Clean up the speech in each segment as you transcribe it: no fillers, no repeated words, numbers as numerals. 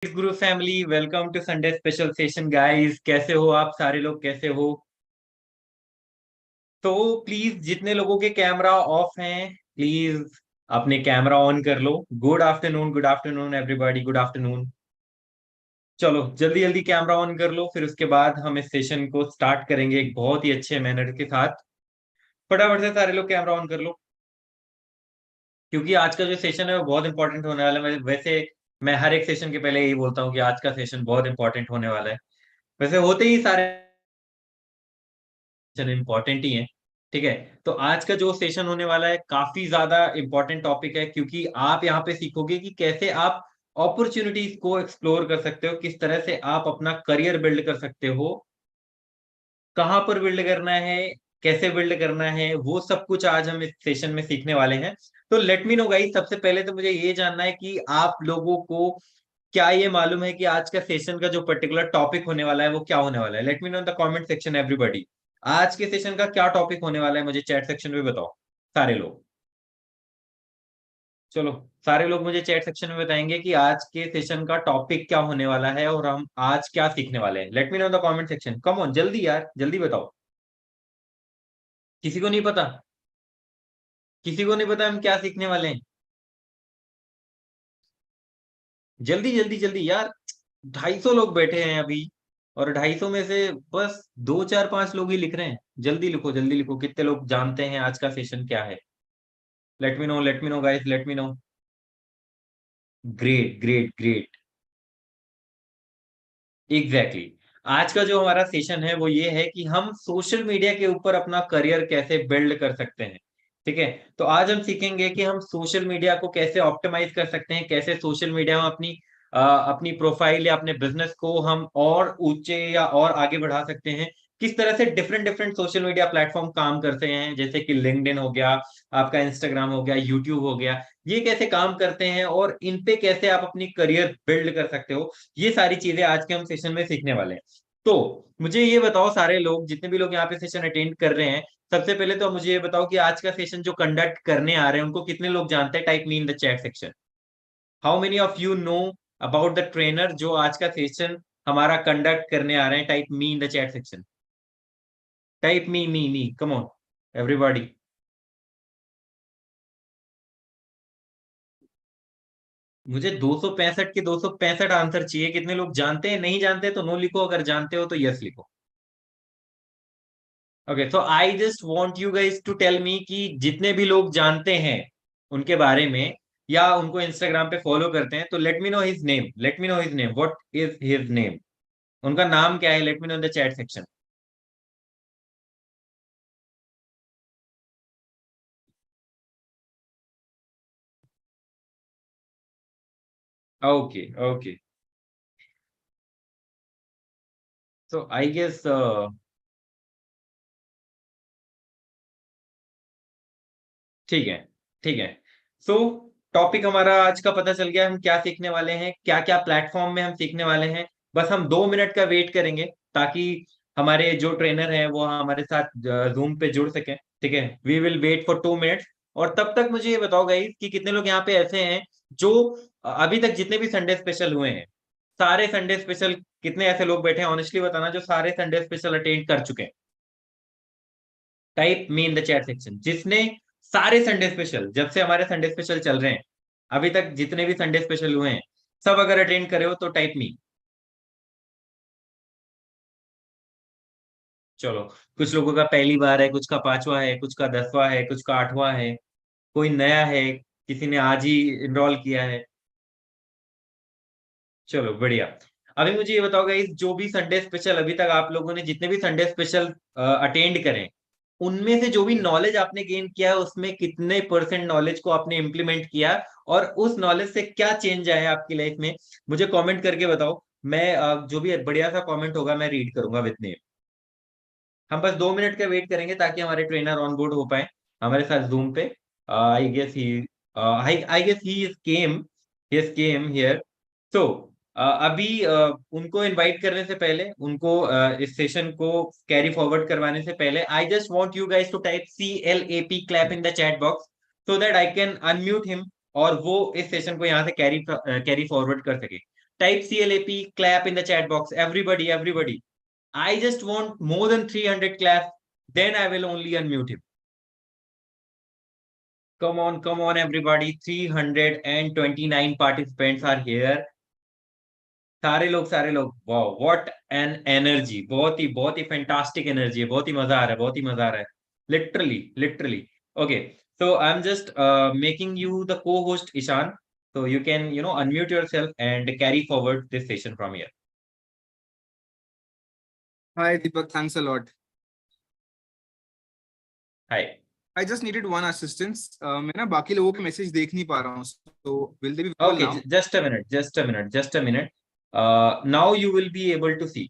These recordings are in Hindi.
Guru family, welcome to Sunday special session guys. कैसे हो आप सारे लोग, कैसे हो? तो प्लीज जितने लोगों के कैमरा ऑफ हैं, प्लीज अपने कैमरा ऑन कर लो। Good afternoon everybody, good afternoon. चलो जल्दी जल्दी कैमरा ऑन कर लो, फिर उसके बाद हम इस सेशन को स्टार्ट करेंगे एक बहुत ही अच्छे मैनर के साथ। फटाफट से सारे लोग कैमरा ऑन कर लो, क्योंकि आज का जो सेशन है वो बहुत इंपॉर्टेंट होने वाला है। वैसे मैं हर एक सेशन के पहले यही बोलता हूँ कि आज का सेशन बहुत इंपॉर्टेंट होने वाला है। वैसे होते ही सारे चलो इम्पोर्टेंट ही है। ठीक है, तो आज का जो सेशन होने वाला है काफी ज्यादा इंपॉर्टेंट टॉपिक है, क्योंकि आप यहाँ पे सीखोगे कि कैसे आप अपॉर्चुनिटीज को एक्सप्लोर कर सकते हो, किस तरह से आप अपना करियर बिल्ड कर सकते हो, कहाँ पर बिल्ड करना है, कैसे बिल्ड करना है, वो सब कुछ आज हम इस सेशन में सीखने वाले हैं। तो लेट मी नो गाइस, सबसे पहले तो मुझे ये जानना है कि आप लोगों को क्या ये मालूम है कि आज का सेशन का जो पर्टिकुलर टॉपिक होने वाला है वो क्या होने वाला है? Let me know in the comment section everybody. आज के सेशन का क्या टॉपिक होने वाला है, मुझे चैट सेक्शन में बताओ सारे लोग। चलो, सारे लोग मुझे चैट सेक्शन में बताएंगे कि आज के सेशन का टॉपिक क्या होने वाला है और हम आज क्या सीखने वाले हैं। Let me know the comment section, come on, जल्दी यार, जल्दी बताओ। किसी को नहीं पता? किसी को नहीं पता हम क्या सीखने वाले हैं? जल्दी जल्दी जल्दी यार। 250 लोग बैठे हैं अभी, और 250 में से बस 2 4 5 लोग ही लिख रहे हैं। जल्दी लिखो, जल्दी लिखो, कितने लोग जानते हैं आज का सेशन क्या है? Let me know guys, let me know. Great great great. Exactly exactly। आज का जो हमारा सेशन है वो ये है कि हम सोशल मीडिया के ऊपर अपना करियर कैसे बिल्ड कर सकते हैं। ठीक है, तो आज हम सीखेंगे कि हम सोशल मीडिया को कैसे ऑप्टिमाइज कर सकते हैं, कैसे सोशल मीडिया में अपनी प्रोफाइल या अपने बिजनेस को हम और ऊंचे या और आगे बढ़ा सकते हैं। किस तरह से different different social media platform काम करते हैं, जैसे कि लिंक्डइन हो गया, आपका इंस्टाग्राम हो गया, यूट्यूब हो गया। ये कैसे काम करते हैं और इन पे कैसे आप अपनी करियर बिल्ड कर सकते हो, ये सारी चीजें आज के हम सेशन में सीखने वाले हैं। तो मुझे ये बताओ सारे लोग, जितने भी लोग यहाँ पे सेशन अटेंड कर रहे हैं, सबसे पहले तो मुझे ये बताओ कि आज का सेशन जो कंडक्ट करने आ रहे हैं उनको कितने लोग जानते हैं? Type me in the chat section. How many of you know about the trainer जो आज का सेशन हमारा कंडक्ट करने आ रहे हैं? Type me in the chat section. Type me, come on everybody. मुझे 265 के 265 आंसर चाहिए। कितने लोग जानते हैं? नहीं जानते तो नो लिखो, अगर जानते हो तो यस लिखो। ओके, तो I just want you guys to tell me कि जितने भी लोग जानते हैं उनके बारे में, या उनको इंस्टाग्राम पे फॉलो करते हैं, तो let me know his name, let me know his name, what is his name? उनका नाम क्या है? Let me know in the chat section. Okay okay, तो आई गेस ठीक है, ठीक है। सो टॉपिक हमारा आज का पता चल गया, हम क्या सीखने वाले हैं, क्या क्या प्लेटफॉर्म में हम सीखने वाले हैं। बस हम 2 मिनट का वेट करेंगे, ताकि हमारे जो ट्रेनर हैं वो हमारे साथ जूम पे जुड़ सके। ठीक है, we will wait for 2 minutes. और तब तक मुझे ये बताओ गाइस कि कितने लोग यहाँ पे ऐसे हैं जो अभी तक जितने भी संडे स्पेशल हुए हैं, सारे संडे स्पेशल, कितने ऐसे लोग बैठे हैं ऑनेस्टली बताना जो सारे संडे स्पेशल अटेंड कर चुके हैं? Type me in the chat section जिसने सारे संडे स्पेशल, जब से हमारे संडे स्पेशल चल रहे हैं अभी तक जितने भी संडे स्पेशल हुए हैं, सब अगर अटेंड करे हो तो टाइप मी। चलो, कुछ लोगों का पहली बार है, कुछ का 5वां है, कुछ का 10वां है, कुछ का 8वां है, कोई नया है, किसी ने आज ही इनरोल किया है। चलो बढ़िया। अभी मुझे ये बताओ गाइस, जो भी संडे स्पेशल अभी तक आप लोगों ने, जितने भी संडे स्पेशल अटेंड करें, उनमें से जो भी नॉलेज आपने गेन किया है उसमें कितने परसेंट नॉलेज को आपने इम्प्लीमेंट किया, और उस नॉलेज से क्या चेंज आया आपकी लाइफ में, मुझे कमेंट करके बताओ। मैं जो भी बढ़िया सा कमेंट होगा मैं रीड करूंगा विद नेम। हम बस 2 मिनट का वेट करेंगे ताकि हमारे ट्रेनर ऑन बोर्ड हो पाए हमारे साथ जूम पे। I guess he I guess he is came here. So अभी उनको इनवाइट करने से पहले, उनको इस सेशन को कैरी फॉरवर्ड करवाने से पहले, I just want you guys to type CLAP clap in the chat box, so that I can unmute him और वो इस सेशन को यहाँ से कैरी कैरी फॉरवर्ड कर सके। type CLAP clap in the chat box. Everybody. I just want more than 300 claps. Then I will only unmute him. Come on, everybody. 329 participants are here. सारे लोग वाओ व्हाट एन एनर्जी, बहुत ही फैंटास्टिक एनर्जी है, बहुत ही मजा आ रहा है literally okay so I am just making you the co host Ishaan so you can unmute yourself and carry forward this session from here. Hi Deepak, thanks a lot. Hi. I just needed one assistance. मैं ना बाकी लोगों के मैसेज देख नहीं पा रहा हूँ, so will they be visible okay now? just a minute now you will be able to see.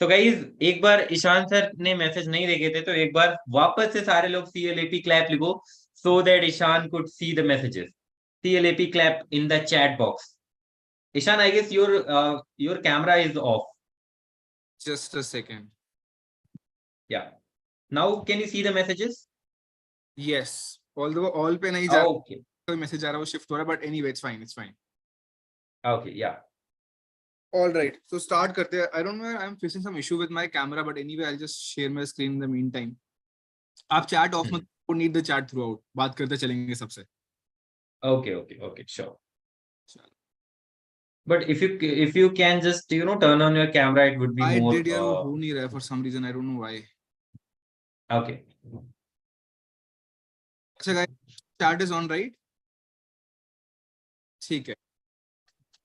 तो गाइज एक बार ईशान सर ने मैसेज नहीं देखे थे, तो एक बार वापस से सारे लोग CLAP clap लिखो so that Ishan could see the messages. CLAP clap in the chat box. Ishan, I guess your camera is off. Just a second. Yeah. Now can you see the messages? Yes. Although all पे नहीं जा रहा, Okay. कोई मैसेज आ रहा है वो शिफ्ट हो रहा है, but anyway it's fine. Okay, yeah. All right. So start करते हैं. I don't know, I'm facing some issue with my camera, but anyway I'll just share my screen in the meantime. आप chat off मत, don't need the chat throughout. बात करते चलेंगे सबसे. Okay, sure. But if you can just turn on your camera, it would be more. I did यार, वो हो नहीं रहा है for some reason, I don't know why. Okay. अच्छा guys, chat is on, right? ठीक है.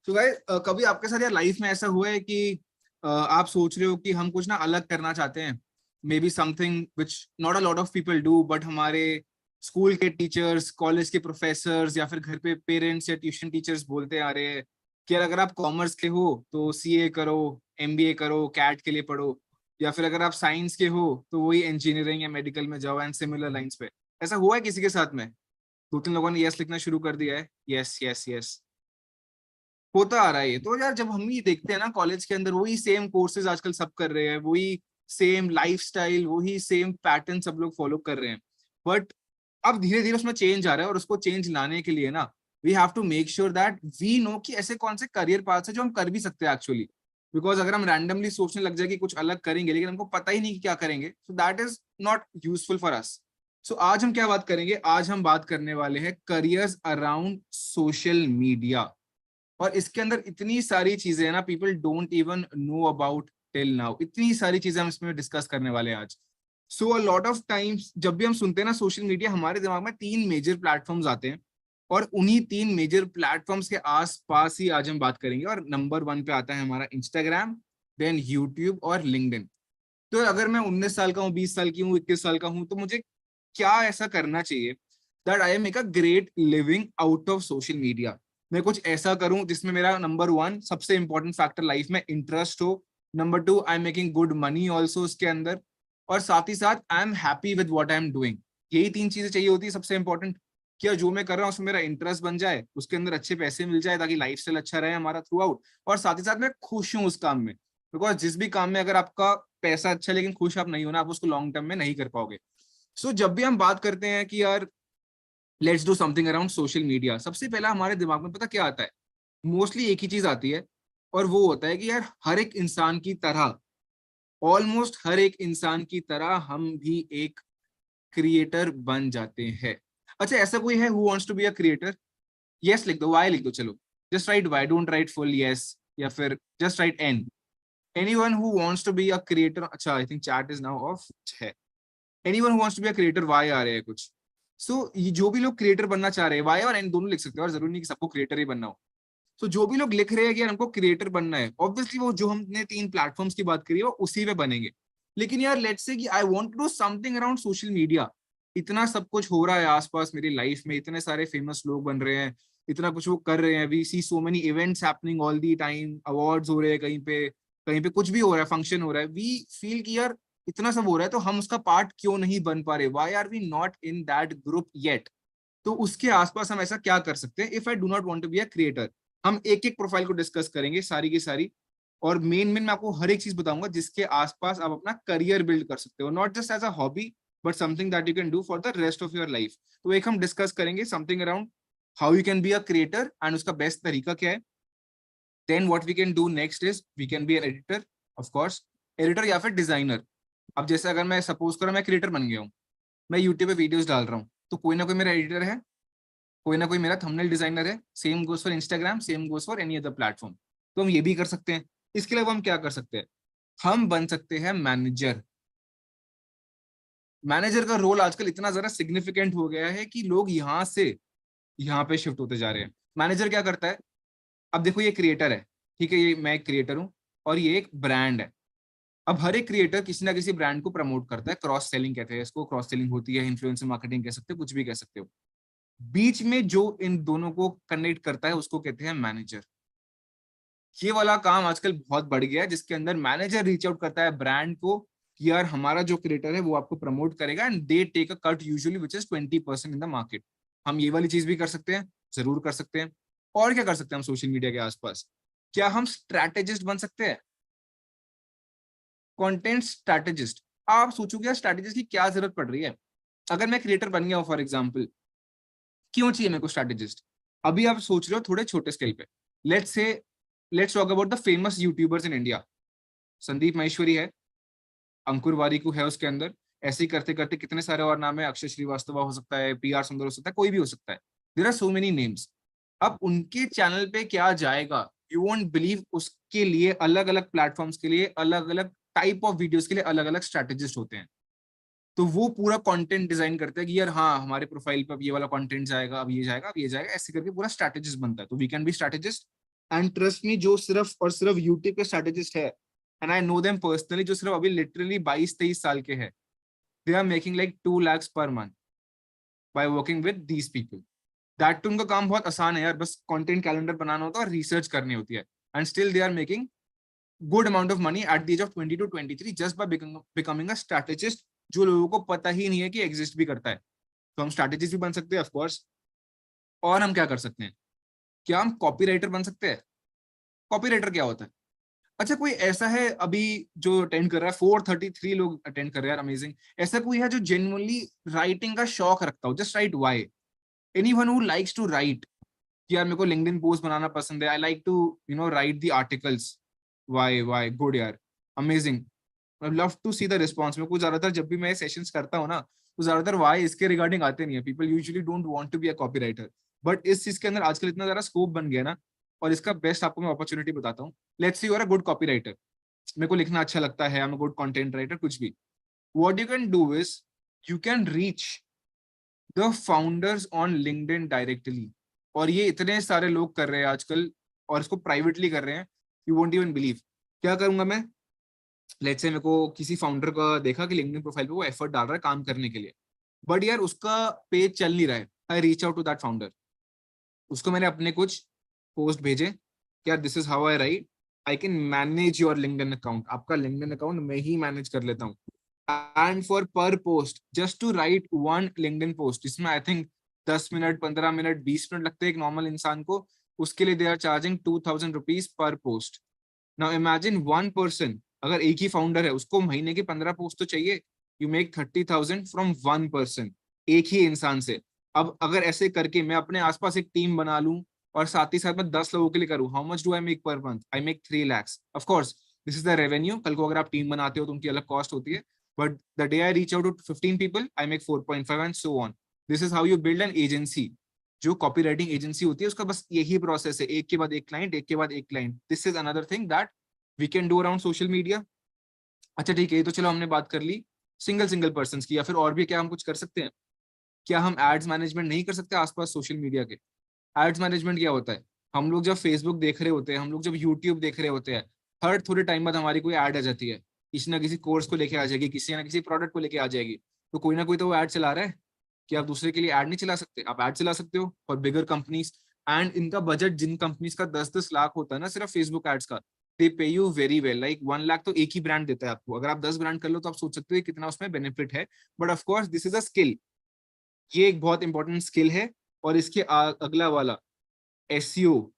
So guys, कभी आपके साथ यार लाइफ में ऐसा हुआ है कि आप सोच रहे हो कि हम कुछ ना अलग करना चाहते हैं, may be something which not a lot of people do, but हमारे स्कूल के टीचर्स, कॉलेज के प्रोफेसर्स या फिर घर पे पेरेंट्स या ट्यूशन टीचर्स बोलते आ रहे हैं कि अगर आप कॉमर्स के हो तो CA करो, MBA करो, कैट के लिए पढ़ो, या फिर अगर आप साइंस के हो तो वही इंजीनियरिंग या मेडिकल में जाओ एंड सिमिलर लाइंस पे. ऐसा हुआ है किसी के साथ में? 2-3 लोगों ने यस लिखना शुरू कर दिया है. यस होता आ रहा है ये. तो यार जब हम ये देखते हैं ना कॉलेज के अंदर वही सेम कोर्सेज आजकल सब कर रहे हैं, वही सेम लाइफस्टाइल, वही सेम पैटर्न सब लोग फॉलो कर रहे हैं, बट अब धीरे धीरे उसमें चेंज आ रहा है. और उसको चेंज लाने के लिए ना we have to make sure that we know कि ऐसे कौन से करियर पाथ्स है जो हम कर भी सकते हैं एक्चुअली. बिकॉज अगर हम रैंडमली सोचने लग जाए कि कुछ अलग करेंगे लेकिन हमको पता ही नहीं कि क्या करेंगे, so that is not useful for us. So आज हम क्या बात करेंगे? आज हम बात करने वाले हैं करियर्स अराउंड सोशल मीडिया. और इसके अंदर इतनी सारी चीजें हैं ना, people don't even know about till now. इतनी सारी चीजें हम इसमें डिस्कस करने वाले हैं आज. सो अ लॉट ऑफ टाइम्स जब भी हम सुनते हैं ना सोशल मीडिया, हमारे दिमाग में 3 मेजर प्लेटफॉर्म्स आते हैं और उन्हीं 3 मेजर प्लेटफॉर्म्स के आसपास ही आज हम बात करेंगे. और नंबर 1 पे आता है हमारा इंस्टाग्राम, देन यूट्यूब और लिंक्डइन. तो अगर मैं 19 साल का हूँ, 20 साल की हूँ, 21 साल का हूँ, तो मुझे क्या ऐसा करना चाहिए that I make a great living out of social media? मैं कुछ ऐसा करूं जिसमें मेरा नंबर 1 सबसे इंपॉर्टेंट फैक्टर लाइफ में इंटरेस्ट हो, number 2 I am making good money also उसके अंदर, और साथ ही साथ I am happy with what I am doing. यही 3 चीजें चाहिए होती है सबसे इंपॉर्टेंट. क्या जो मैं कर रहा हूँ उसमें मेरा इंटरेस्ट बन जाए, उसके अंदर अच्छे पैसे मिल जाए ताकि लाइफस्टाइल अच्छा रहे हमारा थ्रू आउट, और साथ ही साथ मैं खुश हूँ उस काम में. बिकॉज जिस भी काम में अगर आपका पैसा अच्छा लेकिन खुश आप नहीं हो ना, आप उसको लॉन्ग टर्म में नहीं कर पाओगे. सो जब भी हम बात करते हैं कि यार let's do something around social media, सबसे पहला हमारे दिमाग में पता क्या आता है? मोस्टली एक ही चीज आती है, और वो होता है कि यार हर एक इंसान की तरह, ऑलमोस्ट हर एक इंसान की तरह हम भी एक क्रिएटर बन जाते हैं. अच्छा, ऐसा कोई है who wants to be a creator? Yes लिख दो, वाई लिख दो. चलो just write Y, don't write full yes, या फिर just write N. Anyone who wants to be a creator? अच्छा, I think chat is now off है. Anyone who wants to be a creator, Y आ रहे हैं कुछ. सो ये जो भी लोग क्रिएटर बनना चाह रहे हैं, वाई और एन दोनों लिख सकते हैं, और जरूरी नहीं कि सबको क्रिएटर ही बनना हो. तो जो भी लोग लिख रहे हैं कि हमको क्रिएटर बनना है, ऑब्वियसली वो जो हमने 3 प्लेटफॉर्म्स की बात करी है वो उसी पे बनेंगे. लेकिन यार लेट्स से कि I want to do something around social media. इतना सब कुछ हो रहा है आसपास मेरी लाइफ में, इतने सारे फेमस लोग बन रहे हैं, इतना कुछ वो कर रहे हैं, we see so many events happening all the time, awards हो रहे हैं कहीं पे कुछ भी हो रहा है, फंक्शन हो रहा है. वी फील कि यार इतना सब हो रहा है तो हम उसका पार्ट क्यों नहीं बन पा रहे? Why are we not in that group yet? तो उसके आसपास हम ऐसा क्या कर सकते हैं? If I do not want to be a creator, हम एक एक प्रोफाइल को डिस्कस करेंगे सारी की सारी, और मेन मैं आपको हर एक चीज बताऊंगा जिसके आसपास आप अपना करियर बिल्ड कर सकते हो, not just as a hobby but something that you can do for the rest of your life. तो एक हम डिस्कस करेंगे something around how you can be a creator and उसका बेस्ट तरीका क्या है. Then what we can do next is we can be an editor, of course editor या फिर डिजाइनर। अब जैसे अगर मैं सपोज करो मैं क्रिएटर बन गया हूँ, मैं यूट्यूब पे वीडियोस डाल रहा हूँ, तो कोई ना कोई मेरा एडिटर है, कोई ना कोई मेरा थंबनेल डिजाइनर है। Same goes for Instagram, same goes for any other platform. तो हम ये भी कर सकते हैं। इसके अलावा हम क्या कर सकते हैं, हम बन सकते हैं मैनेजर। मैनेजर का रोल आजकल इतना ज्यादा सिग्निफिकेंट हो गया है कि लोग यहाँ से यहाँ पे शिफ्ट होते जा रहे हैं। मैनेजर क्या करता है, अब देखो ये क्रिएटर है, ठीक है, ये मैं एक क्रिएटर हूँ और ये एक ब्रांड है। अब हर एक क्रिएटर किसी ना किसी ब्रांड को प्रमोट करता है, क्रॉस सेलिंग कहते हैं इसको, क्रॉस सेलिंग होती है, इन्फ्लुएंसर मार्केटिंग कह सकते हो, कुछ भी कह सकते हो। बीच में जो इन दोनों को कनेक्ट करता है उसको कहते हैं मैनेजर। ये वाला काम आजकल बहुत बढ़ गया है, जिसके अंदर मैनेजर रीच आउट करता है ब्रांड को कि यार हमारा जो क्रिएटर है वो आपको प्रमोट करेगा, and they take a cut usually which is 20% in the market. हम ये वाली चीज भी कर सकते हैं, जरूर कर सकते हैं। और क्या कर सकते हैं हम सोशल मीडिया के आसपास, क्या हम स्ट्रैटेजिस्ट बन सकते हैं, कंटेंट स्ट्रैटेजिस्ट। आप सोचोगे यार स्ट्रैटेजिस्ट की क्या जरूरत पड़ रही है, अगर मैं क्रिएटर बन गया हूं फॉर एग्जांपल, क्यों चाहिए मेरे को स्ट्रैटेजिस्ट। अभी आप सोच रहे हो थोड़े छोटे स्केल पे, let's say let's talk about the famous YouTubers in India. Sandeep Maheshwari है, अंकुर वारिकू है उसके अंदर, ऐसे ही करते करते कितने सारे और नाम है, अक्षय श्रीवास्तव हो सकता है, PR सुंदर हो सकता है, कोई भी हो सकता है। There are so many names. अब उनके चैनल पे क्या जाएगा, यू वोंट बिलीव, उसके लिए अलग अलग प्लेटफॉर्म्स के लिए अलग अलग टाइप ऑफ वीडियोस के लिए अलग अलग स्ट्रैटेजिस्ट होते हैं। तो वो पूरा कंटेंट डिजाइन करते हैं कि यार हाँ हमारे प्रोफाइल पे अब ये वाला कंटेंट जाएगा, अब ये जाएगा, अब ये जाएगा, ऐसे करके पूरा स्ट्रैटेजिस्ट बनता है। तो we can be strategist. And trust me, जो सिर्फ और सिर्फ यूट्यूब के स्ट्रैटेजिस्ट है, and I know them personally, जो सिर्फ अभी लिटरली 22-23 साल के हैं, they are making like 2 lakhs पर month by working with these people. That उनका काम बहुत आसान है यार, बस कंटेंट कैलेंडर बनाना होता है और रिसर्च करनी होती है, and still they are making good amount of money at the age of 20 to 23 just by becoming a strategist, जो लोगों को पता ही नहीं है कि एग्जिस्ट भी करता है। तो हम स्ट्रैटेजिस्ट भी बन सकते हैं ऑफ कोर्स। और हम क्या कर सकते हैं, क्या हम कॉपीराइटर बन सकते हैं। कॉपीराइटर क्या होता है, अच्छा कोई ऐसा है अभी जो अटेंड कर रहा है, 433 लोग अटेंड कर रहे हैं यार, अमेजिंग। ऐसा कोई है जो जेन्युइनली राइटिंग का शौक रखता हो, just write Y, anyone who likes to write, कि यार मेरे को लिंक्डइन पोस्ट बनाना पसंद है, I like to write the articles, Y good यार, amazing. I love to see the response. मेरे को ज्यादातर जब भी मैं सेशंस करता हूँ ना, तो ज्यादातर वाई इसके रिगार्डिंग आते नहीं है, people usually don't want to be a copywriter. But इस चीज के अंदर आजकल इतना ज्यादा स्कोप बन गया ना, और इसका बेस्ट आपको मैं अपॉर्चुनिटी बताता हूँ। Let's see you are a good copywriter, मेरे को लिखना अच्छा लगता है, I am a good content writer, कुछ भी। What you can do is you can reach the founders on LinkedIn directly. और ये इतने सारे लोग कर रहे हैं आजकल, और इसको प्राइवेटली कर रहे हैं, यू वोंट इवन बिलीव। क्या करूंगा मैं, लेट्स से मेरे को किसी फाउंडर का देखा कि लिंक्डइन प्रोफाइल पे वो एफर्ट डाल रहा है काम करने के लिए, बट यार उसका पेज चल नहीं रहा है। I reach out to that founder, उसको मैंने अपने कुछ पोस्ट भेजे कि यार this is how I write, I can manage your LinkedIn account, आपका लिंक्डइन अकाउंट मैं ही मैनेज कर लेता हूँ। And for per post, just to write one LinkedIn post, जिसमें I think 10 minute, 15 minute, 20 minute लगते हैं एक नॉर्मल इंसान को, उसके लिए they are charging 2000 rupees per post. Now imagine one person, अगर एक ही फाउंडर है, उसको महीने के 15 पोस्ट तो चाहिए, you make 30,000 from one person, एक ही इंसान से। अब अगर ऐसे करके मैं अपने आसपास एक टीम बना लूं और साथ ही साथ मैं 10 लोगों के लिए करूं, how much do I make per month, I make 3 lakhs। Of course this is the revenue, कल को अगर आप टीम बनाते हो तो उनकी अलग कॉस्ट होती है, but the day I reach out to 15 people I make 4.5 and so on. This is how you build an agency. जो कॉपी राइटिंग एजेंसी होती है उसका बस यही प्रोसेस है, एक के बाद एक क्लाइंट, एक के बाद एक client. This is another thing that we can do around social media. अच्छा ठीक है, तो चलो हमने बात कर ली सिंगल सिंगल पर्सन की, या फिर और भी क्या हम कुछ कर सकते हैं। क्या हम एड्स मैनेजमेंट नहीं कर सकते आसपास सोशल मीडिया के। एड्स मैनेजमेंट क्या होता है, हम लोग जब फेसबुक देख रहे होते हैं, हम लोग जब यूट्यूब देख रहे होते हैं, हर थोड़े टाइम बाद हमारी कोई ऐड आ जाती है, किसी ना किसी कोर्स को लेके आ जाएगी, किसी ना किसी प्रोडक्ट को लेके आ जाएगी। तो कोई ना कोई तो वो ऐड चला रहा है, कि आप दूसरे के लिए ऐड नहीं चला सकते, आप ऐड चला सकते हो फॉर बिगर कंपनीज। एंड इनका बजट, जिन कंपनीज का 10-10 लाख होता है ना सिर्फ फेसबुक एड्स का, दे पे you very well, like 1 lakh तो एक ही ब्रांड देता है आपको। अगर आप 10 ब्रांड कर लो तो आप सोच सकते हो कितना उसमें बेनिफिट है। But of course this is a skill, ये एक बहुत इंपॉर्टेंट स्किल है। और इसके अगला वाला एसईओ,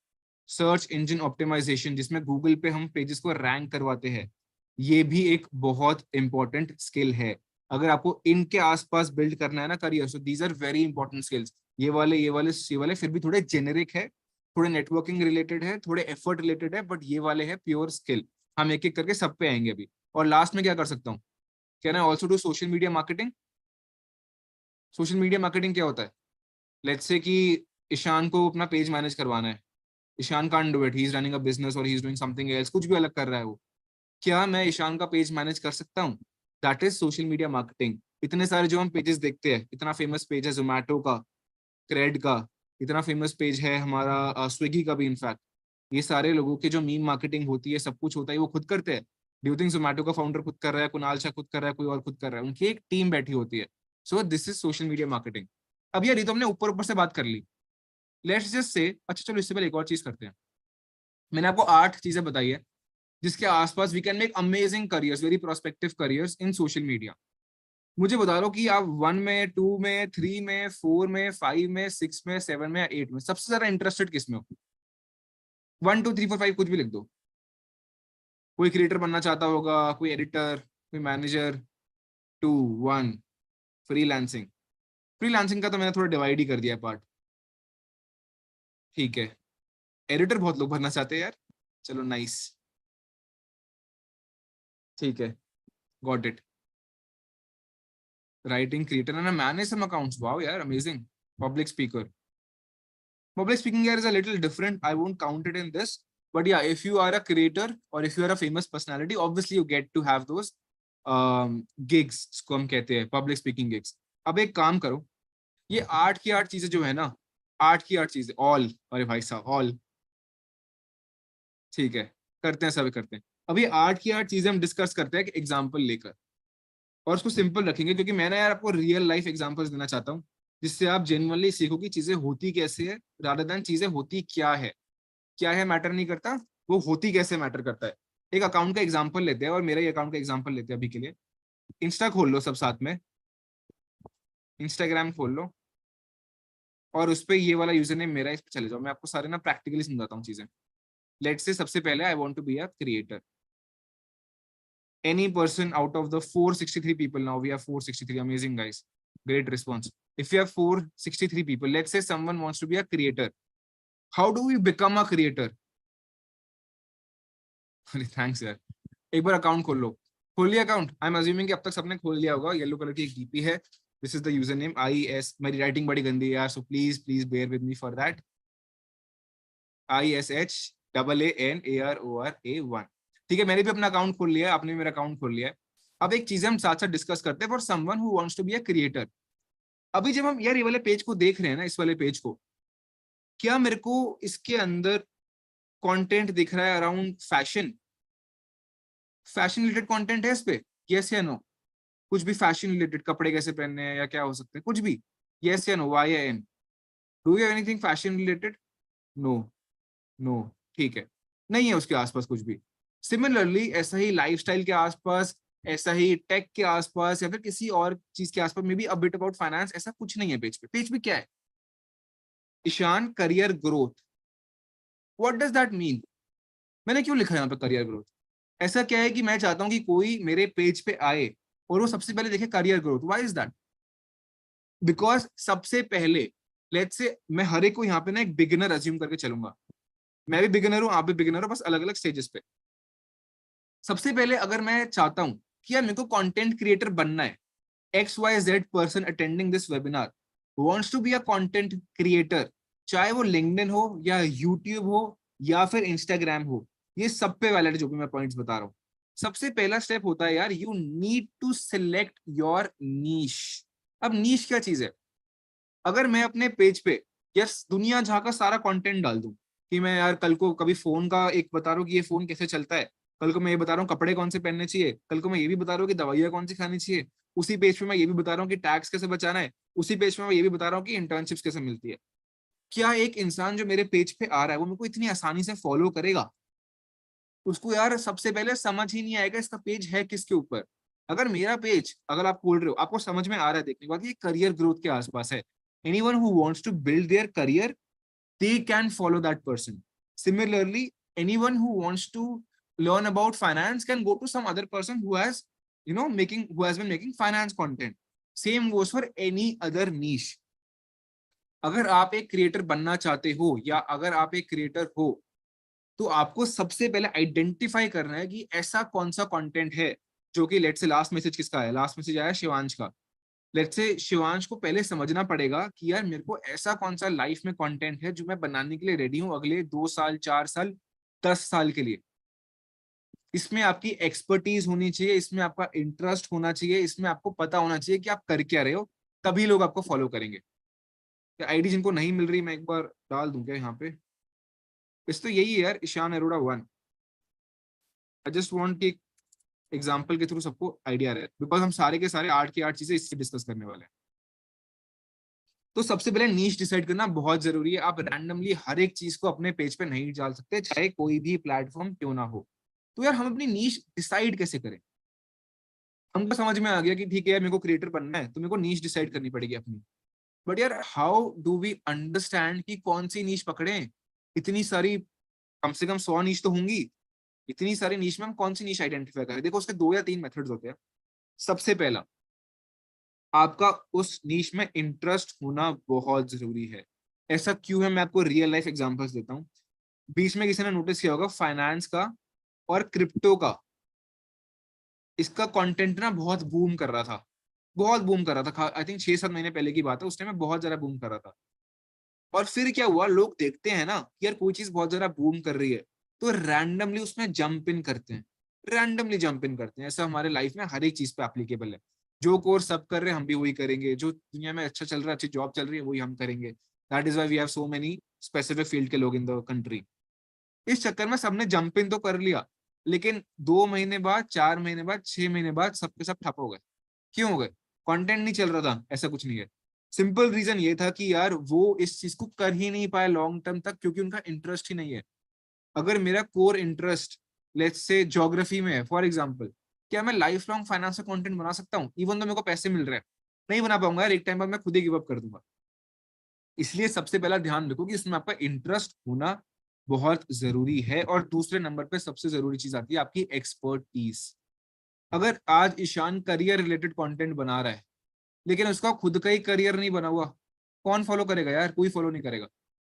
सर्च इंजन ऑप्टिमाइजेशन, जिसमें गूगल पे हम पेजेस को रैंक करवाते हैं, ये भी एक बहुत इंपॉर्टेंट स्किल है। अगर आपको इनके आसपास बिल्ड करना है ना career, so these are very important skills. ये वाले फिर भी थोड़े जेनेरिक है, थोड़े नेटवर्किंग रिलेटेड है, थोड़े एफर्ट रिलेटेड है, बट ये वाले है प्योर स्किल। हम एक एक करके सब पे आएंगे अभी। और लास्ट में क्या कर सकता हूँ, can I also do social media marketing? Social media marketing क्या होता है? लेट्स से कि ईशान को अपना पेज मैनेज करवाना है। Ishaan can't do it, he is running a business और he is doing something else, कुछ भी अलग कर रहा है वो। क्या मैं ईशान का पेज मैनेज कर सकता हूँ? That is social media marketing. इतने सारे जो हम पेजेस देखते हैं, इतना फेमस पेज है जोमेटो का, क्रेड का, इतना फेमस पेज है हमारा स्विगी का भी इनफैक्ट। ये सारे लोगों की जो मीम मार्केटिंग होती है, सब कुछ होता है, वो खुद करते हैं। डू यू थिंक जोमेटो का फाउंडर खुद कर रहा है, कुणाल शाह खुद कर रहा है, कोई और खुद कर रहा है? उनकी एक टीम बैठी होती है। सो this is social media marketing. अब यार ये तो हमने ऊपर ऊपर से बात कर ली। लेट्स जस्ट से, अच्छा चलो इससे पहले एक और चीज करते हैं। मैंने आपको 8 चीजें बताई है जिसके आसपास we can make amazing careers, very prospective careers in social media. मुझे बता दो कि आप 1 में, 2 में, 3 में, 4 में, 5 में, 6 में, 7 में या 8 में सबसे ज्यादा इंटरेस्टेड किस में हो? 1 2 3 4 5 कुछ भी लिख दो। कोई क्रिएटर बनना चाहता होगा, कोई एडिटर, कोई मैनेजर। 2 1 फ्रीलांसिंग। फ्रीलांसिंग का तो मैंने थोड़ा डिवाइड ही कर दिया पार्ट। ठीक है, एडिटर बहुत लोग बनना चाहते हैं यार, चलो नाइस, ठीक है, got it. Writing, creator and manage some accounts, wow यार amazing. Public speaker, public speaking here is a little different, I won't count it in this, but yeah, if you are a creator or if you are a famous personality, obviously you get to have those gigs, जिसको हम कहते हैं public speaking gigs। अब एक काम करो, ये 8 की 8 चीजें जो है ना, 8 की 8 चीजें ऑल, अरे भाई साहब ऑल, ठीक है, करते हैं, सब करते हैं। अब ये 8 की 8 चीजें हम डिस्कस करते हैं एग्जाम्पल लेकर, और उसको सिंपल रखेंगे, क्योंकि मैंने यार आपको रियल लाइफ एग्जांपल्स देना चाहता हूँ, जिससे आप जेन्युइनली सीखो कि चीजें होती कैसे है, रादर देन चीजें होती क्या है। क्या है मैटर नहीं करता, वो होती कैसे मैटर करता है। एक अकाउंट का एग्जांपल लेते हैं, और मेरा ही अकाउंट का एग्जांपल लेते हैं अभी के लिए। इंस्टा खोल लो सब साथ में, इंस्टाग्राम खोल लो, और उस पर ये वाला यूजर नेम मेरा, इस पर चले जाओ। मैं आपको सारे ना प्रैक्टिकली समझाता हूँ चीजें। लेट्स से सबसे पहले I want to be a creator. Any person out of the 463 people, now we have 463, amazing guys, great response. If you have 463 people, let's say someone wants to be a creator, how do we become a creator? Thanks यार। एक बार अकाउंट खोल लो, खोल लिया अकाउंट? आई एम अज्यूमिंग कि अब तक सबने खोल लिया होगा। येलो कलर की एक डीपी है, this is the user name IS, मेरी राइटिंग बड़ी गंदी है यार, so please please bear with me for that. ISHAANARORA1। ठीक है, मैंने भी अपना अकाउंट खोल लिया है, आपने मेरा अकाउंट खोल लिया है। अब एक चीज हम साथ साथ डिस्कस करते हैं, for someone who wants to be a creator. अभी जब हम यार ये वाले पेज को देख रहे हैं ना, इस वाले पेज को, क्या मेरे को इसके अंदर कंटेंट दिख रहा है around fashion? Fashion related content है इस पे, यस या नो? कुछ भी फैशन रिलेटेड, कपड़े कैसे पहनने हैं या क्या हो सकते हैं, कुछ भी, यस या नो, वाई या N? Do you have anything fashion related? No, no, ठीक है, नहीं है उसके आसपास कुछ भी। सिमिलरली ऐसा ही लाइफस्टाइल के आसपास, ऐसा ही टेक के आसपास, या फिर किसी और चीज के आसपास, may be a bit about finance, ऐसा कुछ नहीं है पेज पे। पेज पे क्या है? Ishan career growth. What does that mean? मैंने क्यों लिखा है यहाँ पे करियर ग्रोथ? ऐसा क्या है कि मैं चाहता हूँ कि कोई मेरे पेज पे आए और वो सबसे पहले देखे career growth? Why is that? Because सबसे पहले, लेट्स से मैं हर एक को यहाँ पे ना एक बिगिनर अज्यूम करके चलूंगा। मैं भी बिगिनर हूँ, आप भी बिगिनर हो, बस अलग अलग स्टेजेस पे। सबसे पहले अगर मैं चाहता हूं कि यार मेरे को कंटेंट क्रिएटर बनना है, XYZ person attending this webinar wants to be a content creator, चाहे वो लिंक्डइन हो या यूट्यूब हो या फिर इंस्टाग्राम हो, ये सब पे वैलिड जो भी मैं पॉइंट्स बता रहा हूँ। सबसे पहला स्टेप होता है यार, you need to select your niche. अब नीश क्या चीज है? अगर मैं अपने पेज पे यार दुनिया जहाँ का सारा कंटेंट डाल दूं, कि मैं यार कल को कभी फोन का एक बता रहा हूँ कि ये फोन कैसे चलता है, कल को मैं ये बता रहा हूँ कपड़े कौन से पहनने चाहिए, कल को मैं ये भी बता रहा हूँ कि दवाइयाँ कौन सी खानी चाहिए, उसी पेज पे मैं ये भी बता रहा हूँ कि टैक्स कैसे बचाना है, उसी पेज पे मैं ये भी बता रहा हूँ कि इंटर्नशिप्स कैसे मिलती है, क्या एक इंसान जो मेरे पेज पे आ रहा है वो मेरे को इतनी आसानी से फॉलो करेगा? उसको यार सबसे पहले समझ ही नहीं आएगा इसका पेज है किसके ऊपर। अगर मेरा पेज, अगर आप खोल रहे हो, आपको समझ में आ रहा है देखने के बाद ये करियर ग्रोथ के आसपास है, anyone who wants to build their career, they can follow that person. Similarly, anyone who wants to learn about finance can go to some other person who has, who has been making finance content. Same goes for any other niche. अगर आप एक क्रिएटर बनना चाहते हो या अगर आप एक क्रिएटर हो, तो आपको सबसे पहले आइडेंटिफाई करना है कि ऐसा कौन सा कंटेंट है जो कि लेट्स से लास्ट मैसेज किसका है, लास्ट मैसेज आया शिवांश का। लेट्स से शिवांश को पहले समझना पड़ेगा कि यार मेरे को ऐसा कौन सा लाइफ में कंटेंट है जो मैं बनाने के लिए रेडी हूँ अगले 2 साल, 4 साल, 10 साल के लिए। इसमें आपकी एक्सपर्टीज होनी चाहिए, इसमें आपका इंटरेस्ट होना चाहिए, इसमें आपको पता होना चाहिए कि आप कर क्या रहे हो, तभी लोग आपको फॉलो करेंगे। आईडी जिनको नहीं मिल रही मैं एक बार डाल दूं क्या यहाँ पे? इस तो यही है यार, Ishan Arora 1। I just want कि एग्जांपल के थ्रू सबको आइडिया रहे, बिकॉज हम सारे के सारे 8 की 8 चीजें इससे डिस्कस करने वाले हैं। तो सबसे पहले नीश डिसाइड करना बहुत जरूरी है। आप रैंडमली हर एक चीज को अपने पेज पे नहीं डाल सकते, चाहे कोई भी प्लेटफॉर्म क्यों ना हो। तो यार हम अपनी नीश डिसाइड कैसे करें? हमको समझ में आ गया कि ठीक है यार मेरे को क्रिएटर बनना है तो मेरे को नीश डिसाइड करनी पड़ेगी अपनी। बट यार हाउ डू वी अंडरस्टैंड कि कौन सी नीश पकड़े? इतनी सारी, कम से कम 100 नीश तो होंगी। इतनी सारी नीश में हम कौन सी नीश आइडेंटिफाई करें? देखो उसके 2 या 3 मेथड्स होते हैं। सबसे पहला, आपका उस नीश में इंटरेस्ट होना बहुत जरूरी है। ऐसा क्यों है मैं आपको रियल लाइफ एग्जांपल्स देता हूँ। बीच में किसी ने नोटिस किया होगा फाइनेंस का और क्रिप्टो का, इसका कंटेंट ना बहुत बूम कर रहा था, बहुत बूम कर रहा था। आई थिंक 6-7 महीने पहले की बात है, उस टाइम में बहुत ज्यादा बूम कर रहा था। और फिर क्या हुआ, लोग देखते हैं ना कि यार कोई चीज बहुत ज्यादा बूम कर रही है, तो रैंडमली उसमें जंप इन करते हैं, रैंडमली जंप इन करते हैं। ऐसा हमारे लाइफ में हर एक चीज पे एप्लीकेबल है। जो कोर्स सब कर रहे हैं हम भी वही करेंगे, जो दुनिया में अच्छा चल रहा है, अच्छी जॉब चल रही है, वही हम करेंगे। That is why we have so many specific field के लोग इन द कंट्री। इस चक्कर में सबने जंप इन तो कर लिया, लेकिन 2 महीने बाद, 4 महीने बाद, 6 महीने बाद सबके सब ठप हो गए। क्यों हो गए? कंटेंट नहीं चल रहा था? ऐसा कुछ नहीं है। सिंपल रीजन ये था कि यार वो इस चीज को कर ही नहीं पाए लॉन्ग टर्म तक, क्योंकि उनका इंटरेस्ट ही नहीं है। अगर मेरा core interest let's say geography में है फॉर एग्जांपल, क्या मैं लाइफ लॉन्ग फाइनेंस का कंटेंट बना सकता हूँ इवन तो मेरे को पैसे मिल रहे हैं? नहीं बना पाऊंगा यार, एक टाइम बाद मैं खुद ही गिव अप कर दूंगा। इसलिए सबसे पहला ध्यान रखो कि इसमें आपका इंटरेस्ट होना बहुत जरूरी है। और दूसरे नंबर पे सबसे जरूरी चीज आती है आपकी एक्सपर्टीज। अगर आज ईशान करियर रिलेटेड कंटेंट बना रहा है लेकिन उसका खुद का ही करियर नहीं बना हुआ, कौन फॉलो करेगा यार? कोई फॉलो नहीं करेगा।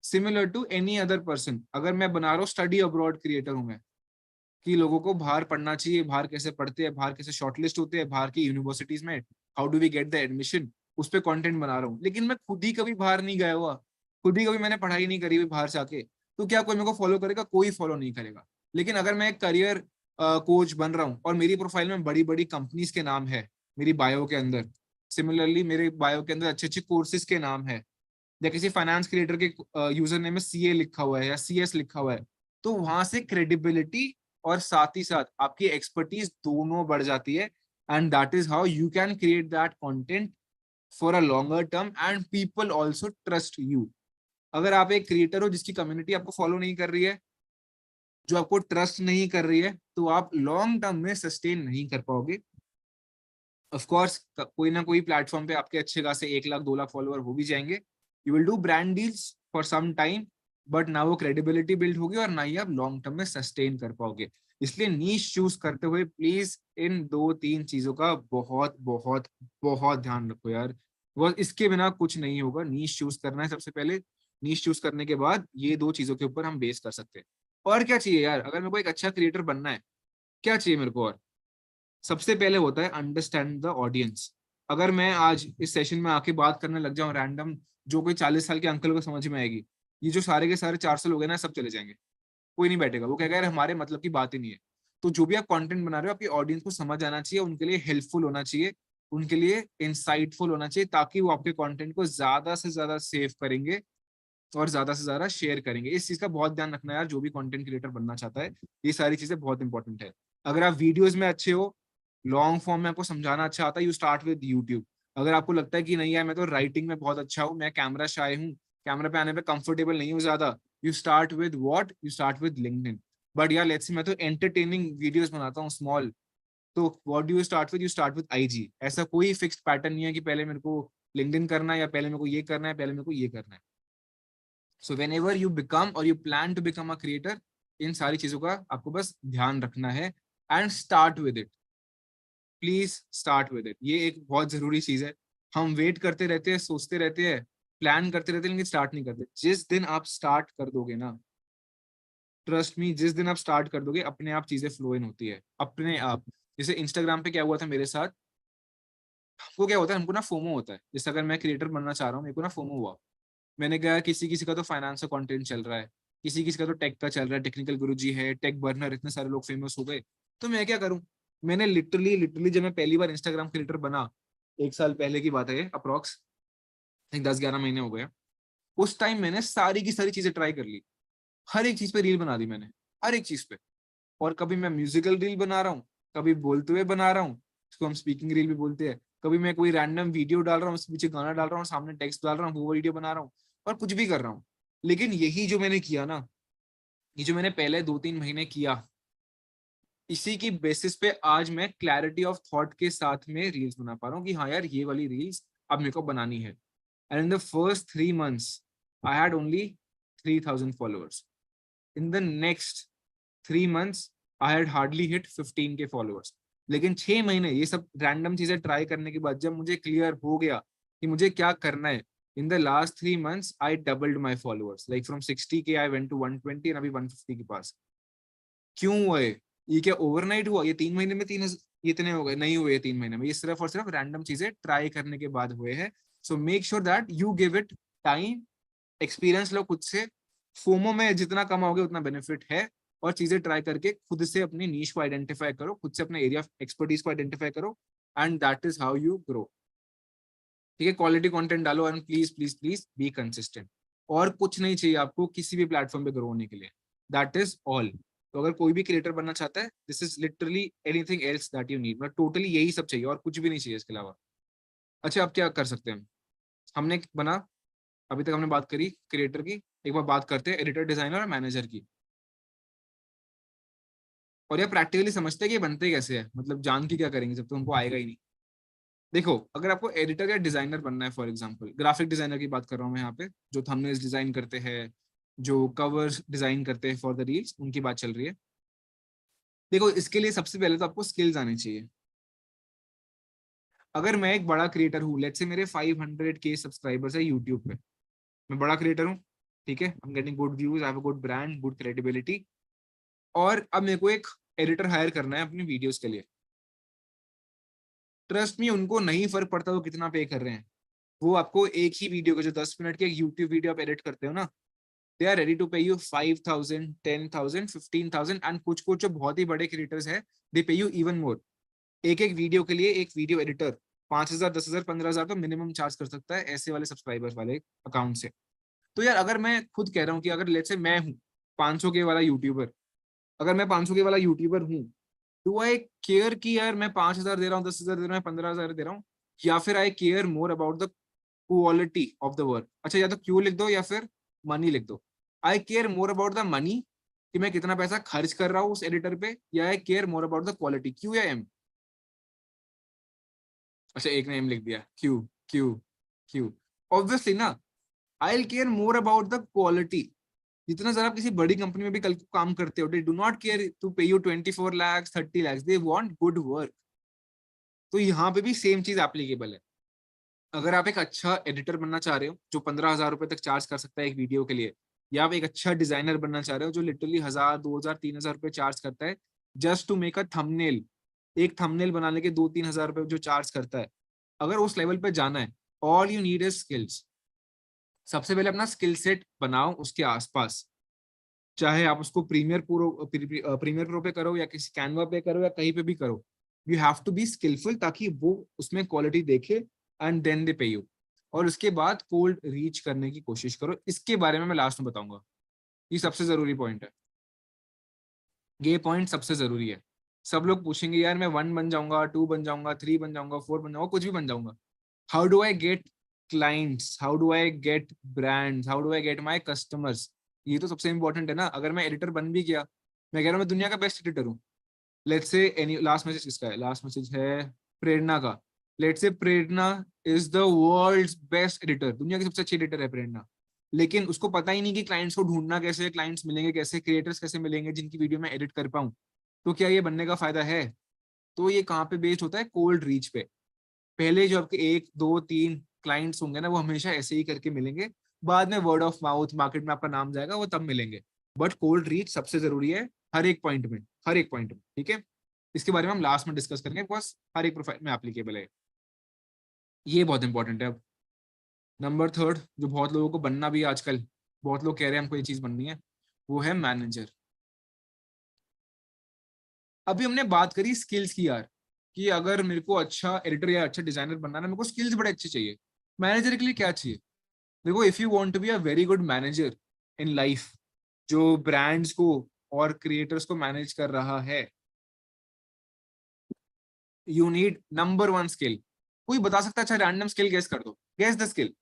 Similar to any other person, अगर मैं बना रहा हूँ स्टडी अब्रॉड क्रिएटर हूं मैं, कि लोगों को बाहर पढ़ना चाहिए, बाहर कैसे पढ़ते हैं, बाहर कैसे शॉर्टलिस्ट होते हैं, बाहर की यूनिवर्सिटीज में how do we get the admission, उस पर कंटेंट बना रहा हूँ। लेकिन मैं खुद ही कभी बाहर नहीं गया हुआ, खुद ही कभी मैंने पढ़ाई नहीं करी हुई बाहर से आके, तो क्या कोई मेरे को फॉलो करेगा? कोई फॉलो नहीं करेगा। लेकिन अगर मैं एक करियर कोच बन रहा हूँ और मेरी प्रोफाइल में बड़ी बड़ी कंपनीज के नाम है मेरी बायो के अंदर, सिमिलरली मेरे बायो के अंदर अच्छे अच्छे कोर्सेज के नाम है, या किसी फाइनेंस क्रिएटर के यूजर नेम में सीए लिखा हुआ है या सीएस लिखा हुआ है, तो वहां से क्रेडिबिलिटी और साथ ही साथ आपकी एक्सपर्टीज दोनों बढ़ जाती है। And that is how you can create that content for a longer term and people also trust you. अगर आप एक क्रिएटर हो जिसकी कम्युनिटी आपको फॉलो नहीं कर रही है, जो आपको ट्रस्ट नहीं कर रही है, तो आप लॉन्ग टर्म में सस्टेन नहीं कर पाओगे। ऑफ कोर्स कोई ना कोई प्लेटफॉर्म पे आपके अच्छे खासे 1 लाख 2 लाख फॉलोअर हो भी जाएंगे, you will do brand deals for some time, but ना वो क्रेडिबिलिटी बिल्ड होगी और ना ही आप लॉन्ग टर्म में सस्टेन कर पाओगे। इसलिए नीश चूज करते हुए प्लीज इन 2-3 चीजों का बहुत बहुत बहुत ध्यान रखो यार। वो इसके बिना कुछ नहीं होगा। नीश चूज करना है सबसे पहले, नीश चूज करने के बाद ये 2 चीजों के ऊपर हम बेस कर सकते हैं। और क्या चाहिए यार? अगर मेरे को एक अच्छा क्रिएटर बनना है, क्या चाहिए मेरे को? और सबसे पहले होता है अंडरस्टैंड द ऑडियंस। अगर मैं आज इस सेशन में आके बात करने लग जाऊं रैंडम, जो कोई 40 साल के अंकल को समझ में आएगी, ये जो सारे के सारे 400 लोग हैं ना, सब चले जाएंगे। कोई नहीं बैठेगा, वो कहेगा यार हमारे मतलब की बात ही नहीं है। तो जो भी आप कंटेंट बना रहे हो, आपकी ऑडियंस को समझ आना चाहिए, उनके लिए हेल्पफुल होना चाहिए, उनके लिए इंसाइटफुल होना चाहिए, ताकि वो आपके कंटेंट को ज्यादा से ज्यादा सेव करेंगे और ज्यादा से ज्यादा शेयर करेंगे। इस चीज का बहुत ध्यान रखना है यार, जो भी कंटेंट क्रिएटर बनना चाहता है, ये सारी चीजें बहुत इंपॉर्टेंट है। अगर आप वीडियोस में अच्छे हो, लॉन्ग फॉर्म में आपको समझाना अच्छा आता है, यू स्टार्ट विद यूट्यूब। अगर आपको लगता है कि नहीं यार मैं तो राइटिंग में बहुत अच्छा हूँ, मैं कैमरा शाय हूँ, कैमरा पे आने पे कंफर्टेबल नहीं हूँ ज्यादा, you start with what? You start with LinkedIn. But यार लेट्स से मैं तो एंटरटेनिंग वीडियोस बनाता हूँ स्मॉल, तो what do you start with? You start with IG. ऐसा कोई फिक्स्ड पैटर्न नहीं है कि पहले मेरे को लिंक्डइन करना है, या पहले मेरे को ये करना है, पहले मेरे को ये करना है। So whenever you become और you plan to become a creator, इन सारी चीजों का आपको बस ध्यान रखना है। And start with it, please start with it. ये एक बहुत जरूरी चीज है। हम वेट करते रहते हैं, सोचते रहते हैं, प्लान करते रहते लेकिन स्टार्ट नहीं करते। जिस दिन आप स्टार्ट कर दोगे ना, ट्रस्ट मी, जिस दिन आप स्टार्ट कर दोगे अपने आप चीजें फ्लो इन होती है अपने आप। जैसे इंस्टाग्राम पे क्या हुआ था मेरे साथ, वो क्या होता है, हमको ना फोमो होता है। जैसे अगर मैं क्रिएटर बनना चाह रहा हूँ, मेरे को ना फोमो हुआ, मैंने कहा किसी किसी का तो फाइनेंस का कंटेंट चल रहा है, किसी किसी का तो टेक का चल रहा है, टेक्निकल गुरुजी है, टेक बर्नर, इतने सारे लोग फेमस हो गए, तो मैं क्या करूं। मैंने लिटरली लिटरली जब मैं पहली बार इंस्टाग्राम क्रिएटर बना, 1 साल पहले की बात है अप्रोक्स, 10-11 महीने हो गए, उस टाइम मैंने सारी की सारी चीजें ट्राई कर ली, हर एक चीज पे रील बना दी मैंने, हर एक चीज पे। और कभी मैं म्यूजिकल रील बना रहा हूँ, कभी बोलते हुए बना रहा हूँ, इसको हम स्पीकिंग रील भी बोलते हैं, कभी मैं कोई रैंडम वीडियो डाल रहा हूँ, उसके पीछे गाना डाल रहा हूँ, सामने टेक्स्ट डाल रहा हूँ, वो वीडियो बना रहा हूँ, और कुछ भी कर रहा हूँ। लेकिन यही जो मैंने किया ना, ये जो मैंने पहले 2-3 महीने किया, इसी की बेसिस पे आज मैं क्लैरिटी ऑफ थॉट के साथ में रील्स बना पा रहा हूँ कि हाँ यार ये वाली रील्स अब मेरे को बनानी है। And in the first 3 months I had only 3,000 followers. In the next 3 months I had hardly hit 15 के फॉलोअर्स। लेकिन 6 महीने ये सब रैंडम चीजें ट्राई करने के बाद जब मुझे क्लियर हो गया कि मुझे क्या करना है, in the last 3 months I doubled my followers, like from 60K I went to 120 and अभी 150 के पास। क्यों हुआ ये क्या ओवरनाइट हुआ? ये 3 महीने में ये इतने हो गए? नहीं हुए 3 महीने में, ये सिर्फ और सिर्फ रैंडम चीजें ट्राई करने के बाद हुए हैं। So make sure that you give it time, experience लो खुद से। फोमो में जितना कमाओगे उतना बेनिफिट है, और चीजें ट्राई करके खुद से अपनी नीश को आइडेंटिफाई करो, खुद से अपने एरिया ऑफ एक्सपर्टीज को आइडेंटिफाई करो, and that is how you grow. ठीक है, क्वालिटी कंटेंट डालो and please please please be consistent. और कुछ नहीं चाहिए आपको किसी भी प्लेटफॉर्म पे ग्रो होने के लिए, दैट इज ऑल। तो अगर कोई भी क्रिएटर बनना चाहता है, this is literally anything else that you need, मतलब टोटली यही सब चाहिए और कुछ भी नहीं चाहिए इसके अलावा। अच्छा, अब क्या कर सकते हैं हमने बना, अभी तक हमने बात करी क्रिएटर की, एक बार बात करते हैं एडिटर, डिजाइनर और मैनेजर की। और ये प्रैक्टिकली समझते हैं कि ये बनते कैसे हैं, मतलब जान के क्या करेंगे जब तो हमको आएगा ही नहीं। देखो, अगर आपको एडिटर या डिजाइनर बनना है, फॉर एग्जांपल ग्राफिक डिजाइनर की बात कर रहा हूँ मैं यहाँ पे, जो थंबनेल्स डिजाइन करते हैं, जो कवर्स डिजाइन करते हैं फॉर द रील्स, उनकी बात चल रही है। देखो, इसके लिए सबसे पहले तो आपको स्किल्स आनी चाहिए। अगर मैं एक बड़ा क्रिएटर हूँ, लेट्स से मेरे 500K सब्सक्राइबर्स है यूट्यूब पे, मैं बड़ा क्रिएटर हूँ, ठीक है, I am getting good views, I have a good brand, good credibility, और अब मेरे को एक एडिटर हायर करना है अपनी वीडियोस के लिए। ट्रस्ट मी, उनको नहीं फर्क पड़ता वो कितना पे कर रहे हैं, वो आपको एक ही वीडियो का, जो 10 मिनट की एक यूट्यूब वीडियो आप एडिट करते हो ना, they are ready to pay you 5,000, 10,000, 15,000, and कुछ कुछ जो बहुत ही बड़े क्रिएटर्स है, दे पे यू इवन मोर। एक एक वीडियो के लिए एक वीडियो एडिटर 5,000, 10,000, 15,000 तो मिनिमम चार्ज कर सकता है ऐसे वाले सब्सक्राइबर्स वाले अकाउंट से। तो यार, अगर मैं खुद कह रहा हूँ कि अगर लेट्स से मैं हूँ 500K वाला यूट्यूबर, अगर मैं 500K वाला यूट्यूबर हूँ, डू आई केयर कि यार मैं 5,000 दे रहा हूँ, 10,000 दे रहा हूँ, 15,000 दे रहा हूँ, या फिर I care more about the quality of the work? अच्छा, या तो क्यू लिख दो या फिर मनी लिख दो। I care more about the money, कि मैं कितना पैसा खर्च कर रहा हूँ उस एडिटर पे, या I care more about the quality, Q या एम? अच्छा, एक ने एम लिख दिया, क्यू क्यू क्यू। ऑब्वियसली ना, I care more about the quality. जितना ज्यादा आप किसी बड़ी कंपनी में भी कल को काम करते हो, they do not care to pay you 24 lakhs, 30 lakhs, they want good work. तो यहाँ पे भी सेम चीज एप्लीकेबल है। अगर आप एक अच्छा एडिटर बनना चाह रहे हो जो 15,000 रुपए तक चार्ज कर सकता है एक वीडियो के लिए, या आप एक अच्छा डिजाइनर बनना चाह रहे हो जो लिटरली 1,000, 2,000, 3,000 रुपए चार्ज करता है just to make a thumbnail, एक थंबनेल बनाने के 2-3 हज़ार रुपए जो चार्ज करता है, अगर उस लेवल पे जाना है, all you need is skills. सबसे पहले अपना स्किल सेट बनाओ उसके आसपास, चाहे आप उसको प्रीमियर प्रो पे करो, या किसी कैनवा पे करो, या कहीं पे भी करो। You have to be skillful ताकि वो उसमें क्वालिटी देखे, एंड देन दे पे यू। और उसके बाद कोल्ड रीच करने की कोशिश करो। इसके बारे में मैं लास्ट में बताऊंगा, ये सबसे जरूरी पॉइंट है, ये पॉइंट सबसे जरूरी है। सब लोग पूछेंगे यार मैं 1 बन जाऊंगा, 2 बन जाऊंगा, 3 बन जाऊंगा, 4 बन जाऊंगा, कुछ भी बन जाऊंगा, how do I get clients, how do I get brands, how do I get my customers? ये तो सबसे इंपॉर्टेंट है ना। अगर मैं एडिटर बन भी गया, मैं कह रहा हूँ मैं दुनिया का बेस्ट एडिटर हूँ, let's say any, last message किसका है? लास्ट मैसेज है प्रेरणा का। Let's say Prerna is the world's best editor, दुनिया की सबसे अच्छी एडिटर है प्रेरणा, लेकिन उसको पता ही नहीं कि क्लाइंट्स को ढूंढना कैसे, क्लाइंट्स मिलेंगे कैसे, क्रिएटर्स कैसे मिलेंगे जिनकी वीडियो मैं एडिट कर पाऊँ। तो क्या ये बनने का फायदा है? तो ये कहाँ पे बेस्ड होता है? कोल्ड रीच पे। पहले जो आपके 1, 2, 3 क्लाइंट्स होंगे ना वो हमेशा ऐसे ही करके मिलेंगे, बाद में वर्ड ऑफ माउथ मार्केट में आपका नाम जाएगा वो तब मिलेंगे, बट कोल्ड रीच सबसे जरूरी है हर एक पॉइंट में, हर एक पॉइंट में, ठीक है। इसके बारे में हम लास्ट में डिस्कस करेंगे बिकॉज हर एक प्रोफाइल में एप्लीकेबल है, ये बहुत इंपॉर्टेंट है। अब नंबर थर्ड जो बहुत लोगों को बनना भी है आजकल, बहुत लोग कह रहे हैं हमको ये चीज बननी है, वो है मैनेजर। अभी हमने बात करी स्किल्स की यार, कि अगर मेरे को अच्छा एडिटर या अच्छा डिजाइनर बनना है ना, मेरे को स्किल्स बड़े अच्छे चाहिए। मैनेजर के लिए क्या चाहिए? देखो, if you want to be a very good manager in life, जो ब्रांड्स को और क्रिएटर्स को मैनेज कर रहा है, you need number one skill. कोई बता सकता है? अच्छा रैंडम स्किल गेस कर दो, guess the skill.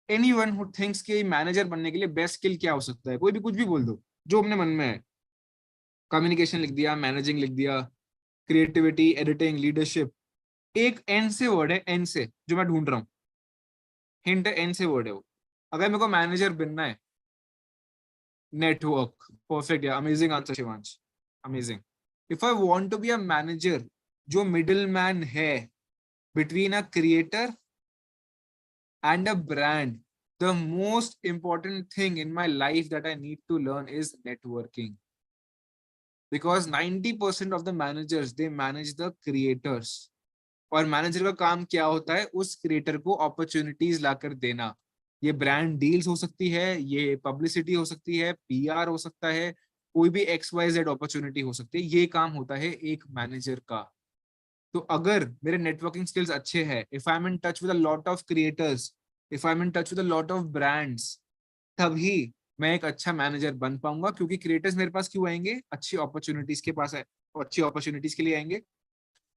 Anyone who thinks कि मैनेजर बनने के लिए बेस्ट स्किल क्या हो सकता है, कोई भी कुछ भी बोल दो जो अपने मन में है। कम्युनिकेशन लिख दिया, मैनेजिंग लिख दिया, क्रिएटिविटी, एडिटिंग, लीडरशिप। एक एन से वर्ड है, एन से, जो मैं ढूंढ रहा हूँ, हिंट है, एन से वर्ड है वो। अगर मेरे को मैनेजर बनना है, नेटवर्क, परफेक्ट या amazing answer Shivansh, amazing. If I want to be a manager, जो मिडिल मैन है between a creator and a brand, the most important thing in my life that I need to learn is networking. Because 90% of the managers, they manage the creators. और मैनेजर का काम क्या होता है? उस क्रिएटर को अपॉर्चुनिटीज लाकर देना। ये ब्रांड डील्स हो सकती है, ये पब्लिसिटी हो सकती है, पीआर हो सकता है, कोई भी XYZ अपॉर्चुनिटी हो सकती है, ये काम होता है एक मैनेजर का। तो अगर मेरे नेटवर्किंग स्किल्स अच्छे हैं, if I M in touch with a lot of creators, if I M in touch with a lot of brands, तभी मैं एक अच्छा मैनेजर बन पाऊंगा। क्योंकि क्रिएटर्स मेरे पास क्यों आएंगे? अच्छी अपॉर्चुनिटीज के पास है, अच्छी अपॉर्चुनिटीज के लिए आएंगे।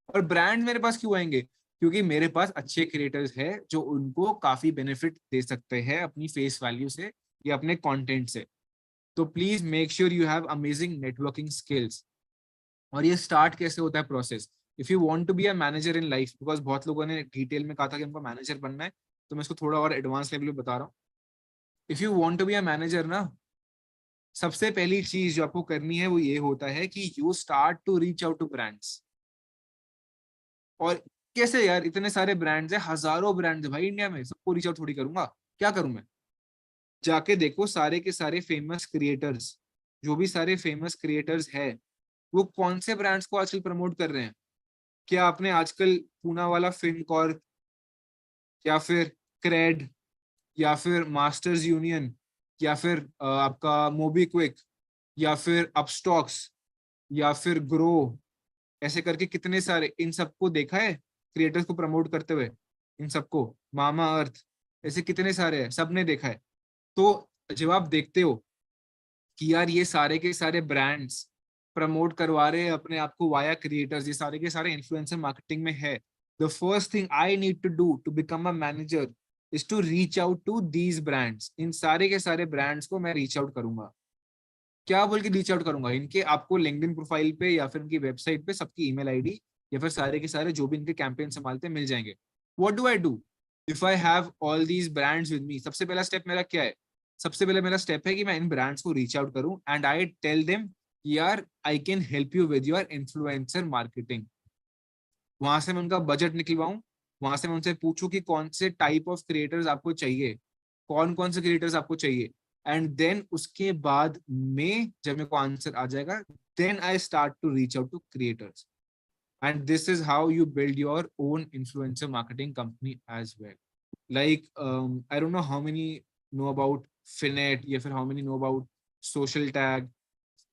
और ब्रांड मेरे पास क्यों आएंगे? क्योंकि मेरे पास अच्छे क्रिएटर्स हैं जो उनको काफी बेनिफिट दे सकते हैं अपनी फेस वैल्यू से या अपने कंटेंट से। तो please make sure you have amazing networking skills. और ये स्टार्ट कैसे होता है process? If you want to be a manager in life, because बहुत लोगों ने डिटेल में कहा था कि हमको मैनेजर बनना है, तो मैं इसको थोड़ा और एडवांस लेवल में बता रहा हूँ। If you want to be a manager ना, सबसे पहली चीज जो आपको करनी है वो ये होता है कि you start to reach out to brands. और कैसे यार? इतने सारे ब्रांड्स है, हजारों ब्रांड्स है भाई इंडिया में, सबको रीच आउट थोड़ी करूंगा। क्या करूं मैं? जाके देखो सारे के सारे फेमस क्रिएटर्स, जो भी सारे फेमस क्रिएटर्स है, वो कौन से ब्रांड्स को आजकल प्रमोट कर रहे हैं। क्या आपने आजकल पूना वाला फिनकॉर्प, या फिर क्रेड, या फिर मास्टर्स यूनियन, या फिर आपका मोबीक्विक, या फिर अपस्टॉक्स, या फिर ग्रो, ऐसे करके कितने सारे, इन सबको देखा है क्रिएटर्स को प्रमोट करते हुए? इन सबको, मामा अर्थ, ऐसे कितने सारे हैं, सबने देखा है। तो जब आप देखते हो कि यार ये सारे के सारे ब्रांड्स प्रमोट करवा रहे हैं अपने आप को वाया क्रिएटर्स, ये सारे के सारे इन्फ्लुएंसर मार्केटिंग में है, the first thing I need to do to become a manager is to reach out to these brands. इन सारे के सारे ब्रांड्स को मैं रीच आउट करूंगा। क्या बोल के रीच आउट करूंगा? इनके आपको लिंक्डइन प्रोफाइल पे या फिर इनकी वेबसाइट पे सबकी ईमेल आईडी, या फिर सारे के सारे जो भी इनके कैंपेन संभालते हैं मिल जाएंगे। What do I do if I have all these brands with me? सबसे पहला स्टेप मेरा क्या है? सबसे पहले मेरा स्टेप है कि मैं इन ब्रांड्स को रीच आउट करूं एंड आई टेल देम यार आई can help you with your influencer marketing. वहां से मैं उनका बजट निकलवाऊं, वहां से मैं उनसे पूछूं कि कौन से टाइप ऑफ क्रिएटर्स आपको चाहिए, कौन कौन से क्रिएटर्स आपको चाहिए, एंड देन उसके बाद में जब मेरे को आंसर आ जाएगा, then I start to reach out to creators. And this is how you build your own influencer marketing company as well. Like I don't know how many know about Finnet, या फिर how many know about social tag,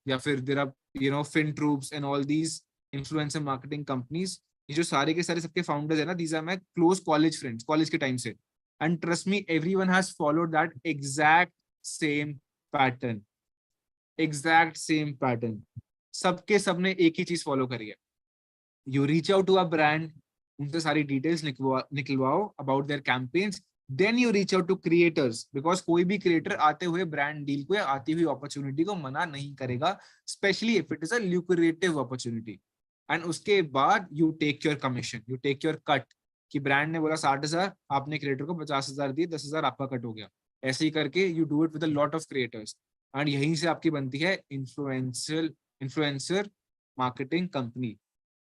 या फिर there are fin troops and all these influencer marketing companies. ये जो सारे के सारे सबके फाउंडर्स है ना, these are my close college friends, college के टाइम से। And trust me, everyone has followed that exact same pattern, exact same pattern. सबके सबने एक ही चीज फॉलो करी है। You reach out to a brand, उनसे सारी डिटेल्स निकलवाओ about their campaigns, then you reach out to creators, because कोई भी क्रिएटर आते हुए ब्रांड डील को या आती हुई अपॉर्चुनिटी को मना नहीं करेगा, specially if it is a lucrative opportunity. And उसके बाद you take your commission, you take your cut. कि ब्रांड ने बोला 60,000, आपने क्रिएटर को 50,000 दिए, 10,000 आपका कट हो गया। ऐसे ही करके you do it with a lot of creators, and यहीं से आपकी बनती है इन्फ्लुएंसर मार्केटिंग कंपनी।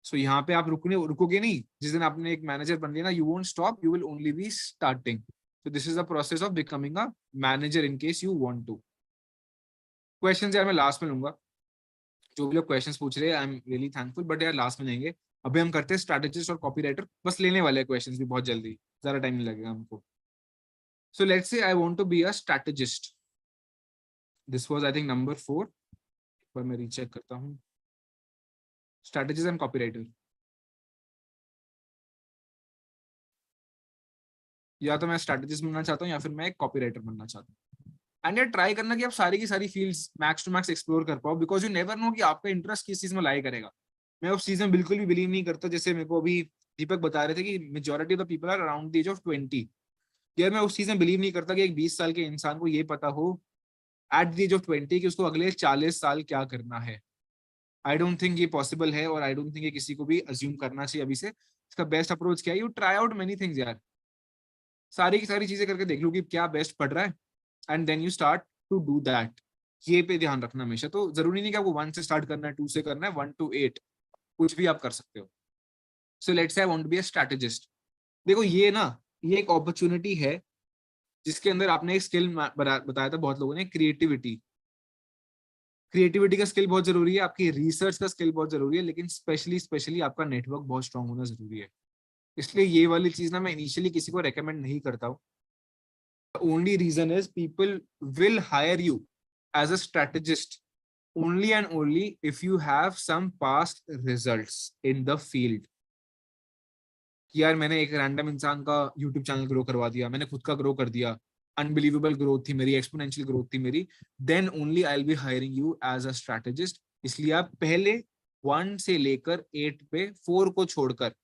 सो यहाँ पे आप रुकोगे नहीं। जिस दिन आपने एक मैनेजर बन लिया ना, you won't stop, you will only be starting. So this is the process of becoming a manager in case you want to. Questions यार मैं लास्ट में लूंगा, जो भी लोग क्वेश्चंस पूछ रहे हैं I am really thankful, but यार लास्ट में लेंगे। अभी हम करते हैं स्ट्रैटेजिस्ट और कॉपीराइटर, बस लेने वाले हैं क्वेश्चंस भी बहुत जल्दी, ज्यादा टाइम नहीं लगेगा हमको। So let's say I want to be a strategist. This was I think number 4, पर मैं रीचेक करता हूँ। स्ट्रैटेजिस्ट एंड कॉपीराइटर, या तो मैं स्ट्रैटेजिस्ट बनना चाहता हूँ या फिर मैं एक कॉपीराइटर बनना चाहता हूँ। एंड यार ट्राई करना कि आप सारी की सारी fields max to max explore कर पाओ, बिकॉज यू नेवर नो कि आपका इंटरेस्ट किस चीज में लाई करेगा। मैं उस चीज में बिल्कुल भी बिलीव नहीं करता, जैसे मेरे को अभी दीपक बता रहे थे कि majority of the people are around the age of 20। यार मैं उस चीज में बिलीव नहीं करता कि एक 20 साल के इंसान को ये पता हो एट द एज ऑफ 20 कि उसको अगले 40 साल क्या करना है। आई डोंट थिंक ये पॉसिबल है, और आई डोंट थिंक ये किसी को भी अज्यूम करना चाहिए अभी से। इसका बेस्ट अप्रोच क्या है, you try out many things यार, सारी की सारी चीजें करके देख लो कि क्या बेस्ट पड़ रहा है, and then you start to do that. ये पे ध्यान रखना हमेशा। तो जरूरी नहीं कि आपको 1 से स्टार्ट करना है, 2 से करना है, 1 to 8, कुछ भी आप कर सकते हो। So let's say I want to be a strategist. देखो ये ना, ये एक अपॉर्चुनिटी है जिसके अंदर आपने एक स्किल बताया था बहुत लोगों ने, क्रिएटिविटी। क्रिएटिविटी का स्किल बहुत जरूरी है, आपकी रिसर्च का स्किल बहुत जरूरी है, लेकिन स्पेशली आपका नेटवर्क बहुत स्ट्रांग होना जरूरी है। इसलिए ये वाली चीज ना मैं इनिशियली किसी को रेकमेंड नहीं करता हूँ। only reason is people will hire you as a strategist only and only if you have some past results in the field। कि यार मैंने एक रैंडम इंसान का यूट्यूब चैनल ग्रो करवा दिया, मैंने खुद का ग्रो कर दिया, अनबिलीवेबल ग्रोथ थी मेरी, एक्सपोनेंशियल ग्रोथ थी मेरी, then only I will be hiring you as a strategist. इसलिए आप पहले 1 से लेकर 8 पे, 4 को छोड़कर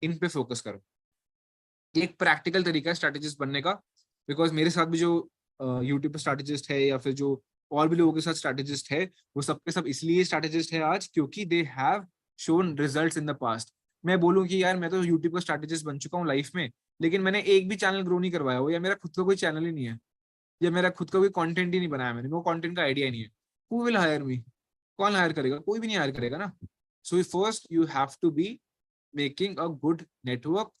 इन पे फोकस करो। ये एक प्रैक्टिकल तरीका है स्ट्रैटेजिस्ट बनने का, बिकॉज मेरे साथ भी जो यूट्यूब पे स्ट्रैटेजिस्ट है या फिर जो और भी लोगों के साथ स्ट्रैटेजिस्ट है, वो सबके सब इसलिए स्ट्रैटेजिस्ट है आज क्योंकि they have shown results in the past. मैं बोलूँ कि यार मैं तो यूट्यूब का स्ट्रैटेजिस्ट बन चुका हूँ लाइफ में, लेकिन मैंने एक भी चैनल ग्रो नहीं करवाया हो, या मेरा खुद का कोई चैनल ही नहीं है, या मेरा खुद का कोई कंटेंट ही नहीं बनाया मैंने, वो कंटेंट का आइडिया ही नहीं है, हु विल हायर मी? कौन हायर करेगा? कोई भी नहीं हायर करेगा ना। So first you have to be making a good network,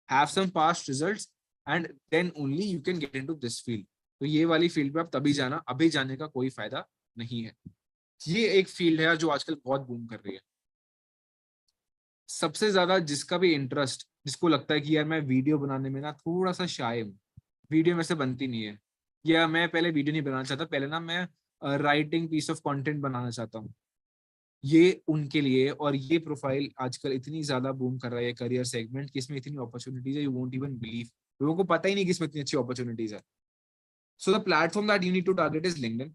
have some past results, and then only you can get into this field। तो ये वाली फील्ड पे आप तभी जाना, अभी जाने का कोई फायदा नहीं है। ये एक फील्ड है जो आजकल बहुत बूम कर रही है। सबसे ज्यादा जिसका भी इंटरेस्ट, जिसको लगता है कि यार मैं वीडियो बनाने में ना थोड़ा सा शाय हूँ, वीडियो में से बनती नहीं है, या मैं पहले वीडियो नहीं बनाना चाहता, पहले ना मैं राइटिंग पीस ऑफ कंटेंट बनाना चाहता हूँ, ये उनके लिए। और ये प्रोफाइल आजकल इतनी ज्यादा बूम कर रहा है करियर सेगमेंट कि इसमें इतनी अपॉर्चुनिटीज है, यू वोंट इवन बिलीव। लोगों को पता ही नहीं कि इसमें इतनी अच्छी अपॉर्चुनिटीज है। So the platform that you need to target is LinkedIn.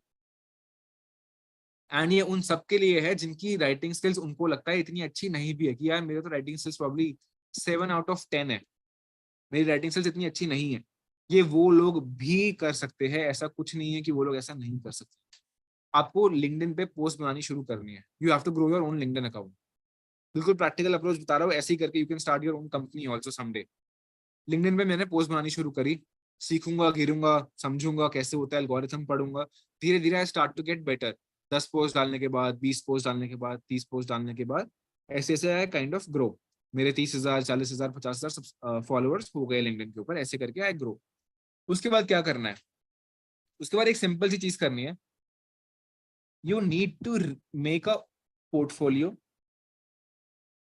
And ये उन सबके लिए है जिनकी राइटिंग स्किल्स उनको लगता है इतनी अच्छी नहीं भी है, कि यार मेरे तो writing skills probably 7 out of 10 है, मेरी राइटिंग स्किल्स इतनी अच्छी नहीं है। ये वो लोग भी कर सकते हैं, ऐसा कुछ नहीं है कि वो लोग ऐसा नहीं कर सकते। आपको लिंक्डइन पे पोस्ट बनानी शुरू करनी है, you have to grow your own LinkedIn account. बिल्कुल प्रैक्टिकल अप्रोच बता रहा हूँ, ऐसे ही करके you can start your own company also someday. LinkedIn पे मैंने पोस्ट बनानी शुरू करी, सीखूंगा, गिरूंगा, समझूंगा कैसे होता है, एल्गोरिथम पढ़ूंगा, धीरे धीरे I start to get better. 10 post डालने के बाद, 20 पोस्ट डालने के बाद, 30 पोस्ट डालने के बाद, ऐसे ऐसे आई काइंड ऑफ ग्रो। मेरे 30,000, 40,000, 50,000 फॉलोअर्स हो गए लिंक्डइन के ऊपर, ऐसे करके आई ग्रो। उसके बाद क्या करना है? उसके बाद एक सिंपल सी चीज करनी है, you need to make a portfolio.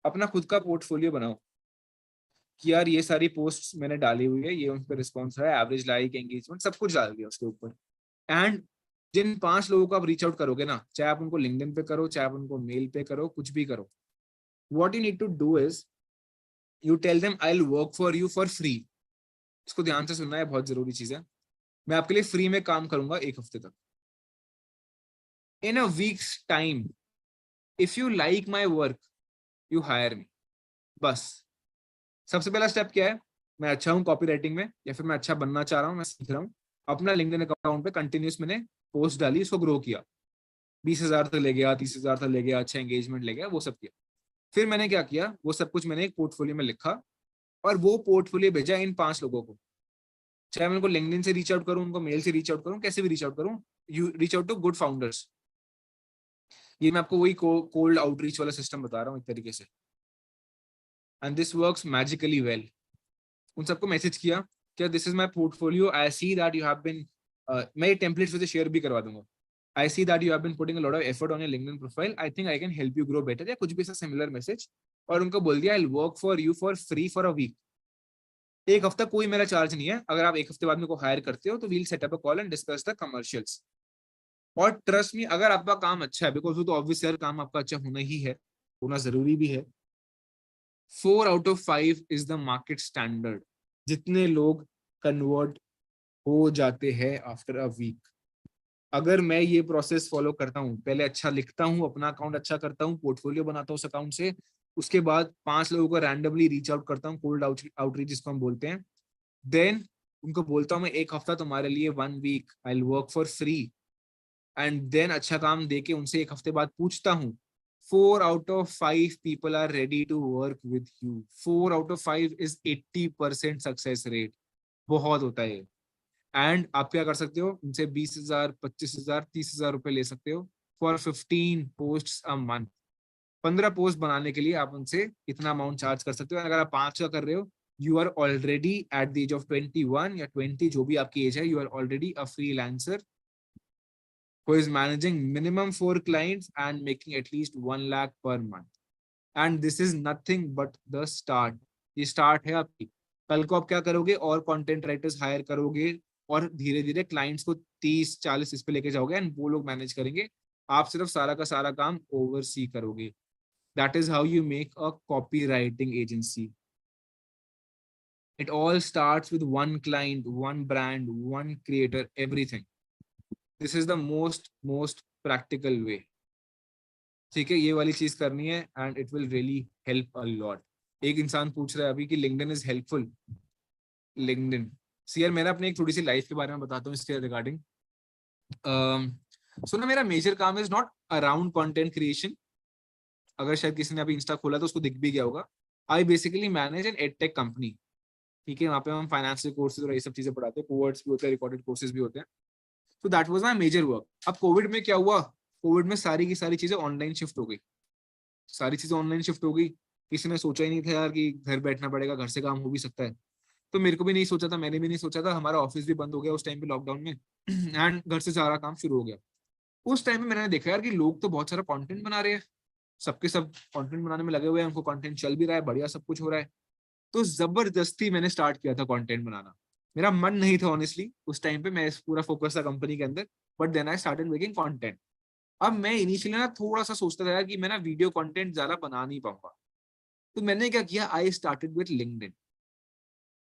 अपना खुद का पोर्टफोलियो बनाओ कि यार ये सारी पोस्ट मैंने डाली हुई है, ये उन पर रिस्पॉन्स है, एवरेज लाइक, एंगेजमेंट, सब कुछ डाल दिया उसके ऊपर। एंड जिन 5 लोगों को आप रीच आउट करोगे ना, चाहे आप उनको लिंक्डइन पे करो, चाहे आप उनको मेल पे करो, कुछ भी करो, what you need to do is you tell them I will work for you for free. इसको ध्यान से सुनना है, बहुत जरूरी चीज है। मैं आपके लिए फ्री में काम करूंगा 1 हफ्ते तक। In a week's time if you like my work you hire me. बस सबसे पहला स्टेप क्या है? मैं अच्छा हूँ कॉपी राइटिंग में, या फिर मैं अच्छा बनना चाह रहा हूँ, मैं सीख रहा हूँ। अपना लिंक्डइन अकाउंट पे कंटिन्यूस मैंने पोस्ट डाली, उसको ग्रो किया, 20,000 तक ले गया, 30,000 तक ले गया, अच्छा एंगेजमेंट ले गया, वो सब किया। फिर मैंने क्या किया, वो सब कुछ मैंने एक पोर्टफोलियो में लिखा, और वो पोर्टफोलियो भेजा इन 5 लोगों को। चाहे मैं उनको लिंक्डइन से रीच आउट करूँ, उनको मेल से रीच आउट करूँ, कैसे भी रीच आउट करूँ, you reach out to good founders. ये मैं आपको वही कोल्ड आउटरीच वाला सिस्टम बता रहा हूँ एक तरीके से, and this works magically well. उन सबको मैसेज किया क्या this is my portfolio, I see that you have been, मैं ये टेम्पलेट्स से शेयर भी करवा दूंगा, I see that you have been putting a lot of effort on your LinkedIn profile, I think I can help you grow better, या कुछ भी ऐसा सिमिलर मैसेज। और उनको बोल दिया I will work for you for free for a week. एक हफ्ता कोई मेरा चार्ज नहीं है, अगर आप एक हफ्ते बाद मेरे को हायर करते हो तो we'll set up a call and discuss the commercials. और ट्रस्ट मी, अगर आपका काम अच्छा है, बिकॉज वो तो ऑब्वियस यार काम आपका अच्छा होना ही है, होना जरूरी भी है, 4 out of 5 is the market standard जितने लोग कन्वर्ट हो जाते हैं आफ्टर अ वीक। अगर मैं ये प्रोसेस फॉलो करता हूँ, पहले अच्छा लिखता हूँ, अपना अकाउंट अच्छा करता हूँ, पोर्टफोलियो बनाता हूँ उस अकाउंट से, उसके बाद 5 लोगों को रैंडमली रीच आउट करता हूँ, कोल्ड आउटरीच जिसको हम बोलते हैं, देन उनको बोलता हूँ मैं एक हफ्ता तुम्हारे लिए 1 week I will work for free, and then अच्छा काम देके उनसे एक हफ्ते बाद पूछता हूँ, 4 out of 5 people are ready to work with you. 4 out of 5 is 80% success rate, बहुत होता है। एंड आप क्या कर सकते हो, उनसे 20,000, 25,000, 30,000 रुपए ले सकते हो for 15 post a month. 15 post बनाने के लिए आप उनसे इतना अमाउंट चार्ज कर सकते हो। अगर आप 5 का कर रहे हो, you are already at the age of 21 या 20, जो भी आपकी एज है, you are already a freelancer who is managing minimum 4 clients and making at least 1 lakh per month. And this is nothing but the start. ये स्टार्ट है आपकी। कल को आप क्या करोगे, और कंटेंट राइटर्स हायर करोगे और धीरे धीरे क्लाइंट्स को 30-40 इस पे लेके जाओगे एंड वो लोग मैनेज करेंगे, आप सिर्फ सारा का सारा काम ओवरसी करोगे। That is how you make a copy writing agency. It all starts with one client, one brand, one creator, everything. This is the most practical way. ठीक है, ये वाली चीज करनी है and it will really help a lot. एक इंसान पूछ रहा है अभी कि लिंक्डइन इज हेल्पफुल। लिंक्डइन सी यार, मैंने अपनी एक थोड़ी सी लाइफ के बारे में बताता हूँ इसके रिगार्डिंग। सो ना, मेरा मेजर काम is not around content creation. अगर शायद किसी ने अभी इंस्टा खोला तो उसको दिख भी गया होगा। I basically manage an edtech company. ठीक है, वहाँ पे हम फाइनेंशियल कोर्सेज और ये सब चीजें पढ़ाते हैं, कोवर्ट्स भी होते हैं, रिकॉर्डेड कोर्सेज भी होते हैं। तो that was my major work. अब कोविड में क्या हुआ, कोविड में सारी की सारी चीजें ऑनलाइन शिफ्ट हो गई। सारी चीजें ऑनलाइन शिफ्ट हो गई। किसी ने सोचा ही नहीं था यार कि घर बैठना पड़ेगा, घर से काम हो भी सकता है। तो मेरे को भी नहीं सोचा था, मैंने भी नहीं सोचा था। हमारा ऑफिस भी बंद हो गया उस टाइम पे लॉकडाउन में एंड घर से सारा काम शुरू हो गया। उस टाइम में मैंने देखा यार कि लोग तो बहुत सारा कंटेंट बना रहे हैं, सबके सब कंटेंट बनाने में लगे हुए हैं, उनको कंटेंट चल भी रहा है, बढ़िया सब कुछ हो रहा है। तो जबरदस्ती मैंने स्टार्ट किया था कंटेंट बनाना। मेरा मन नहीं था ऑनेस्टली उस टाइम पे, मैं पूरा फोकस था कंपनी के अंदर, but then I started making content. अब मैं इनिशियली ना थोड़ा सा सोचता था यार कि मैं ना वीडियो कंटेंट ज्यादा बना नहीं पाऊंगा। तो मैंने क्या किया, आई स्टार्टेड विद लिंक्डइन।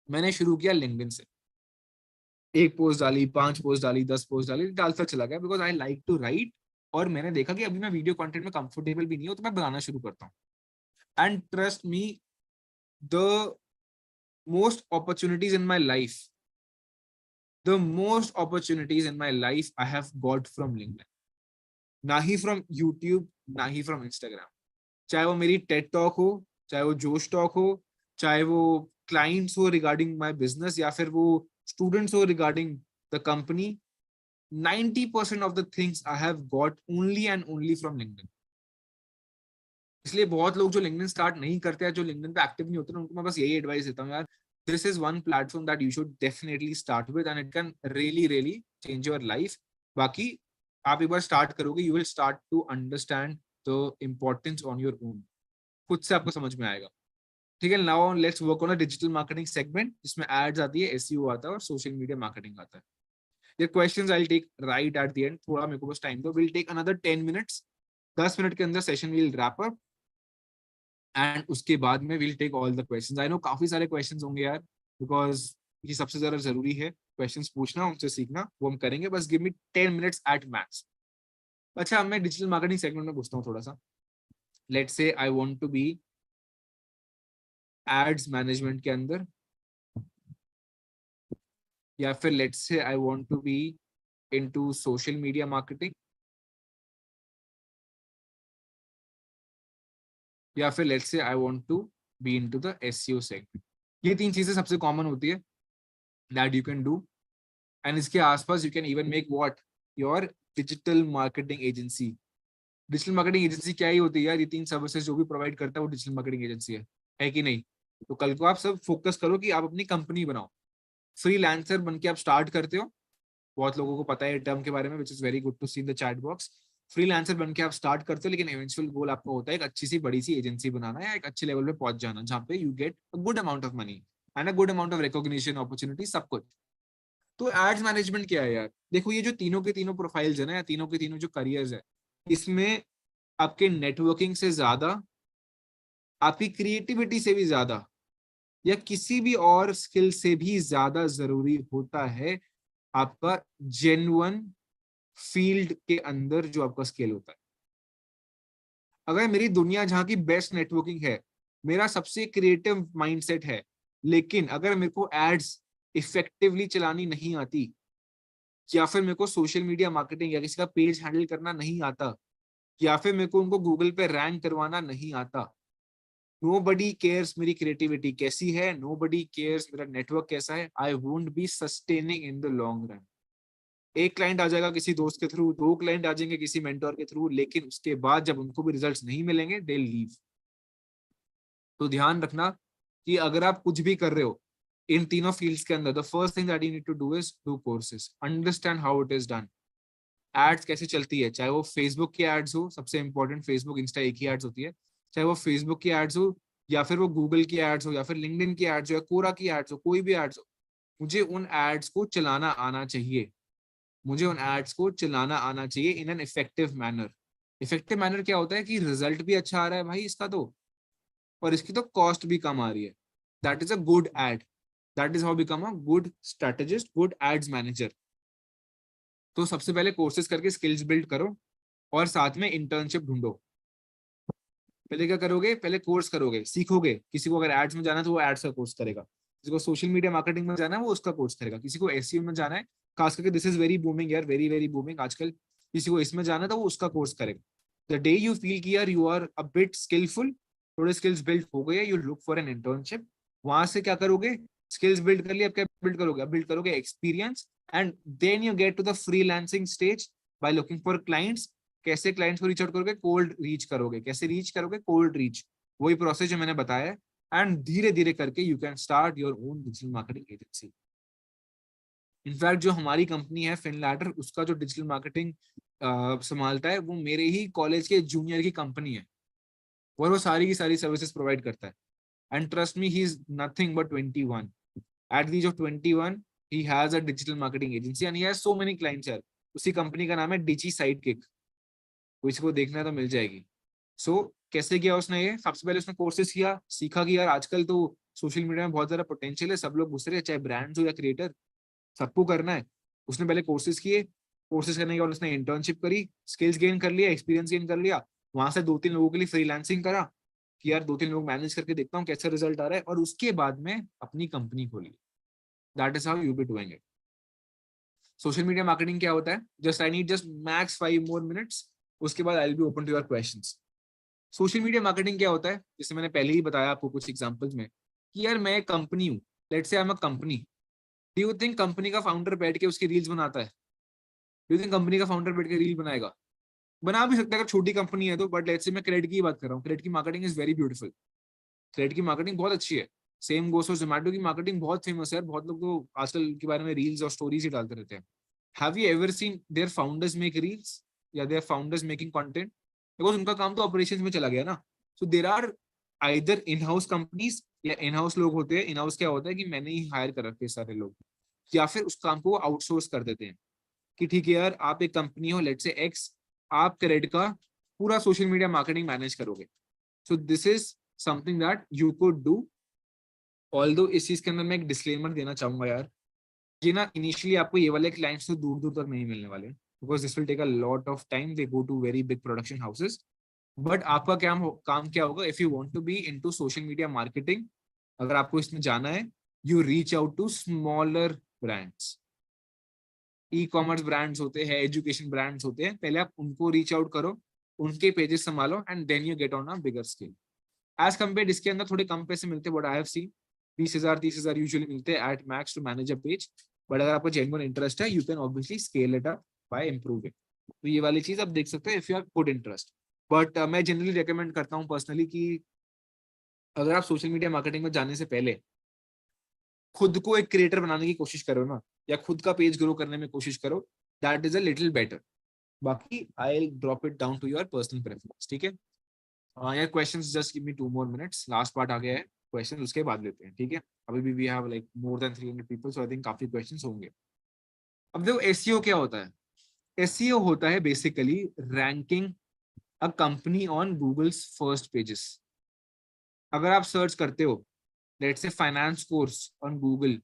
मैंने शुरू किया लिंक्डइन से, एक पोस्ट डाली, 5 पोस्ट डाली, 10 पोस्ट डाली, डालता चला गया because I like to write. और मैंने देखा कि अभी मैं वीडियो कंटेंट में कंफर्टेबल भी नहीं हूँ, तो मैं बनाना शुरू करता हूँ। And trust me, the most opportunities in my life, the most opportunities in my life I have got from LinkedIn. ना ही फ्रॉम यूट्यूब, ना ही फ्रॉम इंस्टाग्राम। चाहे वो मेरी टेड टॉक हो, चाहे वो जोश टॉक हो, चाहे वो क्लाइंट्स हो रिगार्डिंग माय बिजनेस, या फिर वो स्टूडेंट्स हो regarding the company, 90% of the things I have got only and only from LinkedIn. इसलिए बहुत लोग जो लिंक्डइन स्टार्ट नहीं करते हैं, जो लिंक्डइन पे एक्टिव नहीं होते, उनको मैं बस यही एडवाइस देता हूँ यार, this is one platform that you should definitely start with and it can really really change your life. बाकी आप एक बार स्टार्ट करोगे, you will start to understand the importance on your own, खुद से आपको समझ में आएगा। ठीक है, now let's work on a digital marketing segment, जिसमें एड्स आती है, एसईओ आता है और सोशल मीडिया मार्केटिंग आता है। ये questions I will take right at the end, थोड़ा मेरे को बस टाइम दो, will take another 10 minutes. 10 minute के अंदर session will wrap up and उसके बाद में will take all the questions. I know काफी सारे क्वेश्चंस होंगे यार, बिकॉज ये सबसे ज्यादा जरूरी है, क्वेश्चंस पूछना, उनसे सीखना, वो हम करेंगे। बस give me 10 minutes at max. अच्छा, अब मैं डिजिटल मार्केटिंग सेगमेंट में पूछता हूँ थोड़ा सा। Let's say I want to be ads management के अंदर, या फिर let's say I want to be into social media marketing, या फिर let's say I want to be into the SEO segment. ये 3 चीजें सबसे कॉमन होती है that you can do, and इसके आसपास you can even make what, your digital marketing agency. Digital marketing agency क्या ही होती है यार, ये 3 सर्विसेज जो भी प्रोवाइड करता है वो डिजिटल मार्केटिंग एजेंसी है कि नहीं? तो कल को आप सब फोकस करो कि आप अपनी कंपनी बनाओ, फ्रीलांसर बन के आप स्टार्ट करते हो, बहुत लोगों को पता है टर्म के बारे में, which is very good to see in the chat box. Freelancer बन के आप स्टार्ट करते हो, लेकिन इवेंचुअल गोल आपका होता है एक अच्छी सी बड़ी सी एजेंसी बनाना या एक अच्छे लेवल पे पहुंच जाना, जहाँ पे you get a good amount of money and a good amount of recognition, opportunity, सब कुछ। तो एड्स मैनेजमेंट क्या है यार? देखो ये जो तीनों के तीनों प्रोफाइल्स है ना, या तीनों के तीनों जो करियर्स है, इसमें आपके नेटवर्किंग से ज्यादा, आपकी क्रिएटिविटी से भी ज्यादा, या किसी भी और स्किल से भी ज्यादा जरूरी होता है आपका जेन्युइन फील्ड के अंदर जो आपका स्किल होता है। अगर मेरी दुनिया जहाँ की बेस्ट नेटवर्किंग है, मेरा सबसे क्रिएटिव माइंडसेट है, लेकिन अगर मेरे को एड्स इफेक्टिवली चलानी नहीं आती, या फिर मेरे को सोशल मीडिया मार्केटिंग या किसी का पेज हैंडल करना नहीं आता, या फिर मेरे को उनको गूगल पे रैंक करवाना नहीं आता, नोबडी केयर्स मेरी क्रिएटिविटी कैसी है, नोबडी केयर्स मेरा नेटवर्क कैसा है, I won't be sustaining in the long run. एक क्लाइंट आ जाएगा किसी दोस्त के थ्रू, 2 क्लाइंट आ जाएंगे किसी मेंटोर के थ्रू, लेकिन उसके बाद जब उनको भी रिजल्ट्स नहीं मिलेंगे, दे लीव। तो ध्यान रखना कि अगर आप कुछ भी कर रहे हो इन तीनों फील्ड्स के अंदर, the first thing that you need to do is do courses, understand how it is done. Ads कैसे चलती है, चाहे वो फेसबुक की एड्स हो, सबसे इंपॉर्टेंट फेसबुक इंस्टा एक ही एड्स होती है, चाहे वो फेसबुक की एड्स हो, या फिर वो गूगल की एड्स हो, या फिर लिंक्डइन की एड्स हो, या कोरा की एड्स हो, कोई भी एड्स हो, मुझे उन एड्स को चलाना आना चाहिए। मुझे उन एड्स को चलाना आना चाहिए in an effective manner. Effective manner क्या होता है कि रिजल्ट भी अच्छा आ रहा है भाई इसका तो, और इसकी तो कॉस्ट भी कम आ रही है, that is a good ad. That is how become a good strategist, good ads manager. तो सबसे पहले कोर्सेज करके स्किल्स बिल्ड करो, और साथ में इंटर्नशिप ढूंढो। पहले क्या करोगे, पहले कोर्स करोगे, सीखोगे। किसी को अगर एड्स में जाना है तो वो एड्स का कोर्स करेगा, किसी को सोशल मीडिया मार्केटिंग में जाना है वो उसका कोर्स करेगा, किसी को एसईओ में जाना है, खास करके दिस इज वेरी बूमिंग यार, वेरी वेरी बूमिंग आजकल, किसी को इसमें जाना है तो वो उसका कोर्स करेगा। द डे यू फील कि यार you are a bit skillful, थोड़े स्किल्स बिल्ड हो गए, you look for an internship. वहां से क्या करोगे, स्किल्स बिल्ड कर लिया, अब क्या बिल्ड करोगे, अब बिल्ड करोगे experience, and then you get to the freelancing stage by looking for clients. कैसे क्लाइंट्स को रीच आउट करोगे, कोल्ड रीच करोगे। कैसे रीच करोगे, कोल्ड रीच, वही प्रोसेस जो मैंने बताया है। एंड धीरे धीरे करके you can start your own digital marketing agency. In fact जो हमारी कंपनी है फिनलैडर, उसका जो डिजिटल मार्केटिंग संभालता है वो मेरे ही कॉलेज के जूनियर की कंपनी है, और वो सारी की सारी सर्विसेज प्रोवाइड करता है। And trust me, he is nothing but 21। At the age of 21 he has a digital marketing agency and he has so many clients यार। उसी कंपनी का नाम है डिजी साइड किक, किसी को देखना है तो मिल जाएगी। कैसे किया उसने, ये सबसे पहले उसने कोर्सेज किया, सीखा कि यार आजकल तो सोशल मीडिया में बहुत ज्यादा पोटेंशियल है, सब लोग घुस रहे हैं, चाहे ब्रांड्स हो या क्रिएटर, सबको करना है। उसने पहले कोर्सेज किए, कोर्सेज करने के बाद उसने इंटर्नशिप करी, स्किल्स गेन कर लिया, एक्सपीरियंस गेन कर लिया। वहां से 2-3 लोगों के लिए फ्रीलांसिंग करा कि यार 2-3 लोग मैनेज करके देखता हूँ कैसा रिजल्ट आ रहा है, और उसके बाद में अपनी कंपनी खोली। That is how you be doing it. Social media marketing क्या होता है, just I need just max 5 more minutes, उसके बाद I will be open to your questions. Social media marketing क्या होता है, जैसे मैंने पहले ही बताया आपको कुछ एग्जांपल्स में, कि यार मैं एक कंपनी हूँ, let's say I am a company. Do you think company का फाउंडर बैठ के उसकी रील्स बनाता है? डू यू थिंक कंपनी का फाउंडर बैठ के रील बनाएगा? बना भी सकता है अगर छोटी कंपनी है तो, बट लेट्स से मैं क्रेडिट की बात कर रहा हूँ, क्रेडिट की marketing is very beautiful, credit की मार्केटिंग बहुत अच्छी है। सेम गोस फॉर जोमेटो की मार्केटिंग बहुत फेमस है, बहुत लोग तो आजकल के बारे में रील्स और स्टोरीज ही डालते रहते हैं। Have you ever seen their founders make reels, या their founders making content? Because उनका काम तो ऑपरेशंस में चला गया ना। So there are either in house companies, या इन हाउस लोग होते हैं। इन हाउस क्या होता है कि मैंने ही हायर कर रखे सारे लोग, या फिर उस काम को आउटसोर्स कर देते हैं कि ठीक है यार आप एक कंपनी हो, लेट्स से एक्स, आप क्रेडिट का पूरा सोशल मीडिया मार्केटिंग मैनेज करोगे। सो this is something that you could do. Although इस चीज के अंदर मैं एक डिस्क्लेमर देना चाहूंगा यार, ये ना इनिशियली आपको ये वाले क्लाइंट्स तो दूर दूर तक नहीं मिलने वाले, because this will take a lot of time, they go to very big production houses. But आपका काम क्या होगा, if you want to be into social media marketing, अगर आपको इसमें जाना है, you reach out to smaller brands. E commerce brands होते हैं, एजुकेशन ब्रांड्स होते हैं, पहले आप उनको रीच आउट करो, उनके पेजेस संभालो, and then you get on a bigger scale. As compare इसके अंदर थोड़े कम पैसे मिलते हैं, but I have seen 20,000-30,000 usually मिलते हैं at max to manage a page. But अगर आपको जेन्युइन इंटरेस्ट है, you can obviously scale it up by improving. तो ये वाली चीज आप देख सकते हैं if you are good interest. But मैं जनरली रिकमेंड करता हूँ पर्सनली कि अगर आप सोशल मीडिया मार्केटिंग में जाने से पहले खुद को एक क्रिएटर बनाने की कोशिश करो ना, या खुद का पेज ग्रो करने में कोशिश करो, that is a little better. बाकी I drop it down to your personal preference, ठीक है। यार questions just give me 2 more minutes, last part आ गया है क्वेश्चन, उसके बाद लेते हैं, ठीक है। अभी भी we have like more than 300 people, so I think काफी क्वेश्चंस होंगे। अब देखो एसईओ क्या होता है। एसईओ होता है basically ranking a company on Google's first pages. अगर आप सर्च करते हो let's say finance course on Google,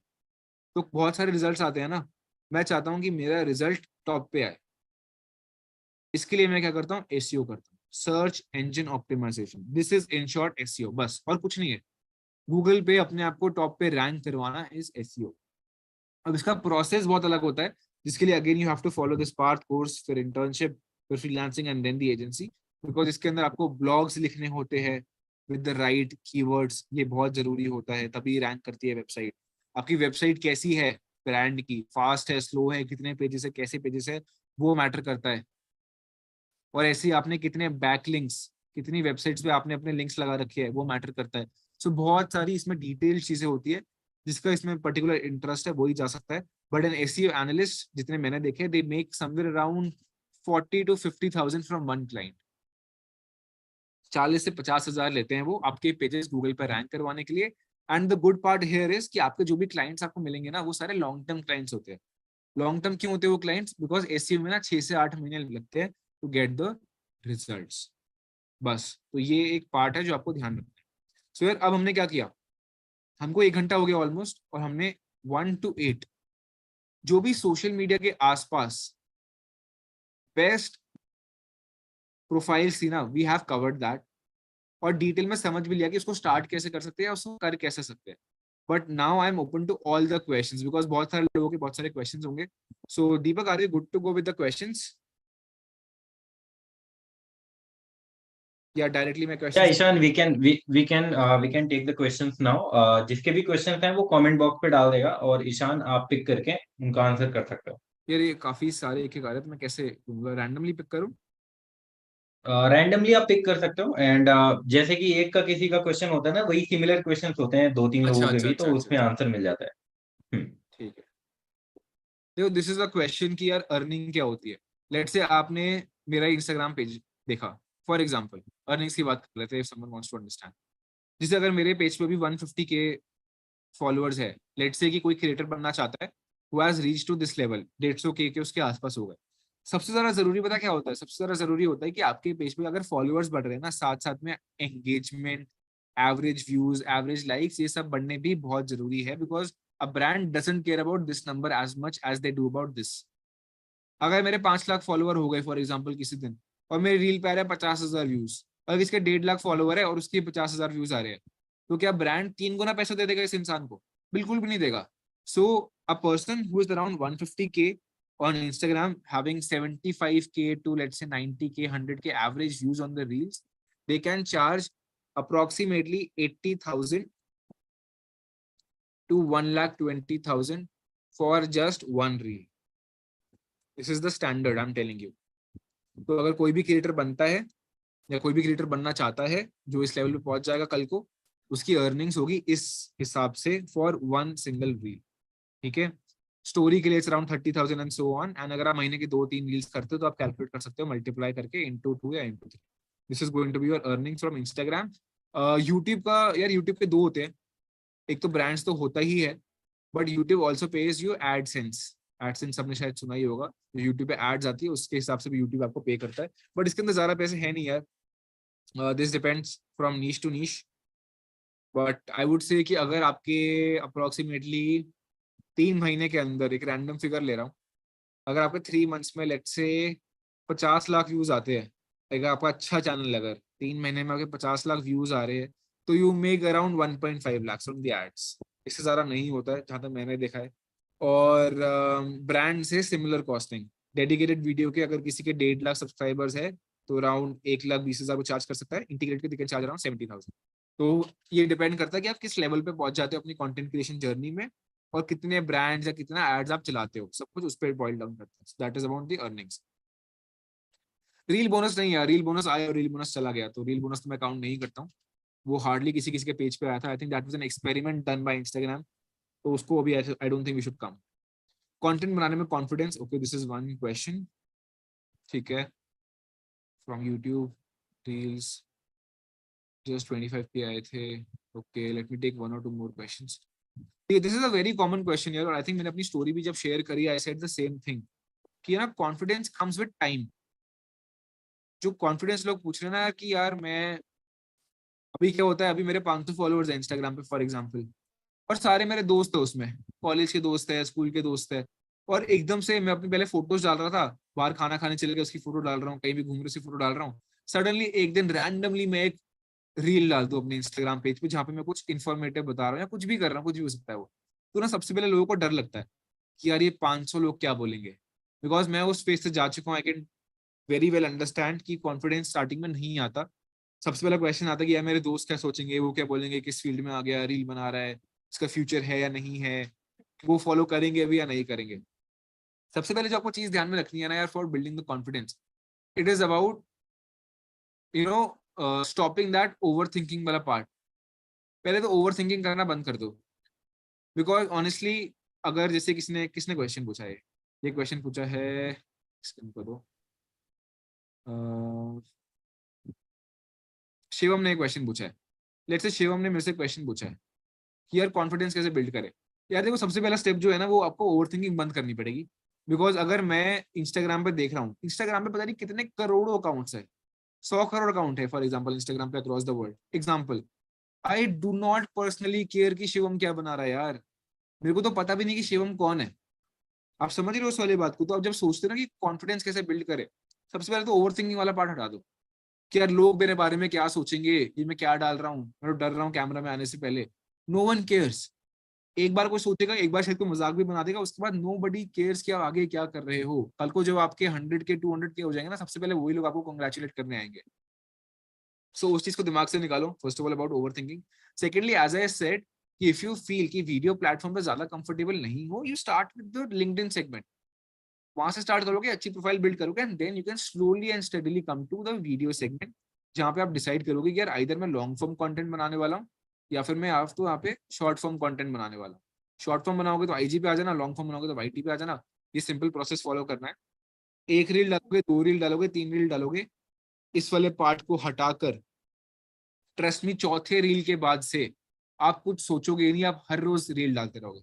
तो बहुत सारे रिजल्ट्स आते हैं ना। मैं चाहता हूँ कि मेरा रिजल्ट टॉप पे आए, इसके लिए मैं क्या करता हूँ, एसईओ करता हूँ, search engine optimization. This is in short SEO, बस और कुछ नहीं है। गूगल पे अपने आप को टॉप पे रैंक करवाना इज एसईओ। अब इसका प्रोसेस बहुत अलग होता है, जिसके लिए again you have to follow this part course, फिर इंटर्नशिप, फिर freelancing and then the agency. Because इसके अंदर आपको ब्लॉग्स लिखने होते हैं विद द राइट कीवर्ड्स, ये बहुत जरूरी होता है, तभी रैंक करती है वेबसाइट। आपकी वेबसाइट कैसी है, ब्रांड की, फास्ट है, स्लो है, कितने पेजेस है, कैसे पेजेस है, वो मैटर करता है। और ऐसे ही आपने कितने बैकलिंक्स, कितनी वेबसाइट्स पे आपने अपने लिंक्स लगा रखे हैं, वो मैटर करता है। सो बहुत सारी इसमें डिटेल चीजें होती है, जिसका इसमें पर्टिकुलर इंटरेस्ट है वही जा सकता है। बट एन एसईओ एनालिस्ट जितने मैंने देखे, they make somewhere around 40 to 50,000 from one client. 40 से 50 हजार लेते हैं वो आपके पेजेस गूगल पर रैंक करवाने के लिए। And the good part here is कि आपके जो भी क्लाइंट्स आपको मिलेंगे ना, वो सारे लॉन्ग टर्म क्लाइंट्स होते हैं। लॉन्ग टर्म क्यों होते हैं वो क्लाइंट्स, बिकॉज एसईओ में ना 6 से 8 महीने लगते हैं टू गेट द रिजल्ट्स। बस तो ये एक पार्ट है जो आपको ध्यान रखना है। सो यार अब हमने क्या किया, हमको 1 घंटा हो गया ऑलमोस्ट, और हमने 1 to 8 जो भी सोशल मीडिया के आसपास बेस्ट प्रोफाइल्स थी ना, वी हैव कवर्ड दैट। और डिटेल में समझ भी लिया कि उसको स्टार्ट कैसे कर सकते हैं, उसको कर कैसे सकते हैं। But now I am open to all the questions, because बहुत सारे लोगों के बहुत सारे क्वेश्चंस होंगे। So Deepak, are you good to go with the questions, या डायरेक्टली मैं या questions? Ishaan, we can take the questions now. जिसके भी क्वेश्चंस हैं वो कमेंट बॉक्स पे डाल देगा, और ईशान आप पिक करके उनका आंसर कर सकते हो। यार ये काफी सारे एक एक आ रहे हैं, तो मैं कैसे रैंडमली पिक करूं? रैंडमली आप पिक कर सकते हो, एंड जैसे कि एक का किसी का क्वेश्चन होता है ना, वही सिमिलर क्वेश्चंस होते हैं दो तीन अच्छा लोगों के अच्छा भी, अच्छा तो अच्छा उसमें अच्छा, आंसर मिल जाता है। हम्म। ठीक है। देखो दिस इज अ क्वेश्चन कि यार अर्निंग क्या होती है। लेट्स से आपने मेरा इंस्टाग्राम पेज देखा, फॉर एग्जांपल अर्निंग्स की बात कर लेते हैं, if someone wants to understand. जैसे अगर मेरे पेज पे भी 150 के फॉलोअर्स है, लेट्स से कि कोई क्रिएटर बनना चाहता है, who has reach to this level, 150 के उसके आसपास हो गए। सबसे ज्यादा जरूरी पता क्या होता है, सबसे ज्यादा जरूरी होता है कि आपके पेज पे अगर फॉलोअर्स बढ़ रहे हैं ना, साथ साथ में engagement, average views, average likes, ये सब बढ़ने भी बहुत जरूरी है। Because a brand doesn't care about this number as much as they do about this. अगर मेरे 5 लाख फॉलोअर हो गए फॉर एग्जाम्पल किसी दिन, और मेरी रील पे आ रहे हैं 50,000 व्यूज, और किसके 1.5 लाख फॉलोअर है और उसके 50,000 व्यूज आ रहे हैं, तो क्या ब्रांड 3 गुना पैसा दे देगा इस इंसान को? बिल्कुल भी नहीं देगा। So a person who is around 150K on Instagram having 75K to let's say 90K 100K average views on the reels, they can charge approximately 80,000 to 1,20,000 for just one reel. This is the standard I'm telling you. तो अगर कोई भी क्रिएटर बनता है या कोई भी क्रिएटर बनना चाहता है जो इस लेवल पे पहुंच जाएगा कल को, उसकी अर्निंग्स होगी इस हिसाब से फॉर वन सिंगल रील, ठीक है। स्टोरी के लिए around 30,000 and so on. And अगर आप महीने की 2-3 रील्स करते हो तो आप कैलकुलेट कर सकते हो मल्टीप्लाई करके इंटू 2 या into 3। This is going to be your earnings from Instagram. YouTube का यार, यूट्यूब के दो होते हैं, एक तो ब्रांड्स तो होता ही है, but YouTube also page you AdSense. AdSense आपने शायद सुना ही होगा, जो यूट्यूब पे एड्स आती है उसके हिसाब से भी यूट्यूब आपको पे करता है। बट इसके अंदर ज्यादा पैसे है नहीं यार, this depends from niche to niche. But I would say कि अगर आपके अप्रोक्सीमेटली 3 महीने के अंदर, एक रैंडम फिगर ले रहा हूँ, अगर आपके 3 मंथ्स में लेट्स से 50 लाख व्यूज आते हैं, अगर आपका अच्छा चैनल, अगर 3 महीने में आपके 50 लाख व्यूज आ रहे हैं, तो you make around 1.5 lakhs from the ads. इससे ज्यादा नहीं होता है जहां तक मैंने देखा है। और ब्रांड से सिमिलर कॉस्टिंग, डेडिकेटेड वीडियो के अगर किसी के 1.5 लाख सब्सक्राइबर्स है, तो अराउंड 1,20,000 को चार्ज कर सकता है। इंटीग्रेट के दे कैन चार्ज अराउंड 70,000। तो ये डिपेंड करता है कि आप किस लेवल पे पहुंच जाते हो अपनी कंटेंट क्रिएशन जर्नी में, और कितने ब्रांड्स या कितना एड्स आप चलाते हो, सब कुछ उस पर बॉइल डाउन करता है। That is about the earnings. Reel bonus नहीं यार, रील बोनस आया और रील बोनस चला गया, तो रील बोनस तो मैं काउंट नहीं करता हूँ। वो हार्डली किसी किसी के पेज पे आया था। I think that was an experiment done by Instagram, तो उसको अभी I don't think we should come. Content बनाने में confidence, okay this is one question, ठीक है, from YouTube reels just 25K आए थे। Okay let me take one or two more questions. This is a very common question यार, और आई थिंक मैंने अपनी स्टोरी भी जब शेयर करी I said the same thing कि ना कॉन्फिडेंस कम्स विद टाइम। जो कॉन्फिडेंस लोग पूछ रहे हैं ना यार कि यार मैं, अभी क्या होता है, अभी मेरे 500 फॉलोअर्स हैं इंस्टाग्राम पे फॉर एग्जांपल, और सारे मेरे दोस्त है उसमें, कॉलेज के दोस्त है, स्कूल के दोस्त है, और एकदम से मैं अपनी पहले फोटोज डाल रहा था, बाहर खाना खाने चले गए उसकी फोटो डाल रहा हूँ, कहीं भी घूम रहे उसकी फोटो डाल रहा हूँ, सडनली एक दिन रैंडमली मैं एक रील डाल दूं अपने इंस्टाग्राम पेज पे जहाँ पे मैं कुछ इन्फॉर्मेटिव बता रहा हूँ या कुछ भी कर रहा हूँ, कुछ भी हो सकता है वो, तो ना सबसे पहले लोगों को डर लगता है कि यार ये 500 लोग क्या बोलेंगे, बिकॉज मैं उस फेज से जा चुका हूँ। I can very well understand कि कॉन्फिडेंस स्टार्टिंग में नहीं आता। सबसे पहला क्वेश्चन आता है कि यार मेरे दोस्त क्या सोचेंगे, वो क्या बोलेंगे, किस फील्ड में आ गया, रील बना रहा है, इसका फ्यूचर है या नहीं है, वो फॉलो करेंगे अभी या नहीं करेंगे। सबसे पहले जो आपको चीज ध्यान में रखनी है ना यार for building the confidence, it is about stopping that over thinking वाला पार्ट। पहले तो ओवर थिंकिंग करना बंद कर दो, बिकॉज ऑनेस्टली अगर जैसे किसने किसने क्वेश्चन पूछा है, ये क्वेश्चन पूछा है, इसको दो, शिवम ने क्वेश्चन पूछा है। लेट्स से शिवम ने मेरे से क्वेश्चन पूछा है कि यार कॉन्फिडेंस कैसे बिल्ड करे। यार देखो सबसे पहला स्टेप जो है ना वो आपको ओवर थिंकिंग बंद करनी पड़ेगी। बिकॉज अगर मैं इंस्टाग्राम पे देख रहा हूँ, इंस्टाग्राम पे पता नहीं कितने करोड़ों अकाउंट्स है, 100 करोड़ अकाउंट है फॉर एग्जाम्पल इंस्टाग्राम पे across the world example. I do not personally care कि शिवम क्या बना रहा है यार, मेरे को तो पता भी नहीं कि शिवम कौन है। आप समझ रहे हो उस वाली बात को। तो आप जब सोचते हो ना कि कॉन्फिडेंस कैसे बिल्ड करे, सबसे पहले तो ओवर थिंकिंग वाला पार्ट हटा दो कि यार लोग मेरे बारे में क्या सोचेंगे, ये मैं क्या डाल रहा हूँ, मैं तो डर रहा हूँ कैमरा में आने से पहले। No one cares. एक बार कोई सोचेगा, एक बार शायद कोई मजाक भी बना देगा, उसके बाद नो बडी केयर्स कि आप आगे क्या कर रहे हो। कल को जब आपके 100K 200K हो जाएंगे ना, सबसे पहले वही लोग आपको कंग्रेचुलेट करने आएंगे। सो उस चीज को दिमाग से निकालो first of all about overthinking. Secondly as I said कि इफ यू फील कि वीडियो प्लेटफॉर्म पे ज्यादा कंफर्टेबल नहीं हो, you start with the LinkedIn segment. वहां से स्टार्ट करोगे, अच्छी प्रोफाइल बिल्ड करोगे, and then you can slowly and steadily come to the video segment, जहाँ पे आप डिसाइड करोगे कि यार आइदर मैं लॉन्ग फॉर्म कंटेंट बनाने वाला हूँ या फिर मैं आप तो यहाँ पे शॉर्ट फॉर्म कंटेंट बनाने वाला हूँ। शॉर्ट फॉर्म बनाओगे तो आईजी पे आ जाना, लॉन्ग फॉर्म बनाओगे तो वाईटी पे आ जाना। ये सिंपल प्रोसेस फॉलो करना है। एक रील डालोगे, दो रील डालोगे, तीन रील डालोगे, इस वाले पार्ट को हटाकर ट्रस्ट मी चौथे रील के बाद से आप कुछ सोचोगे नहीं, आप हर रोज रील डालते रहोगे।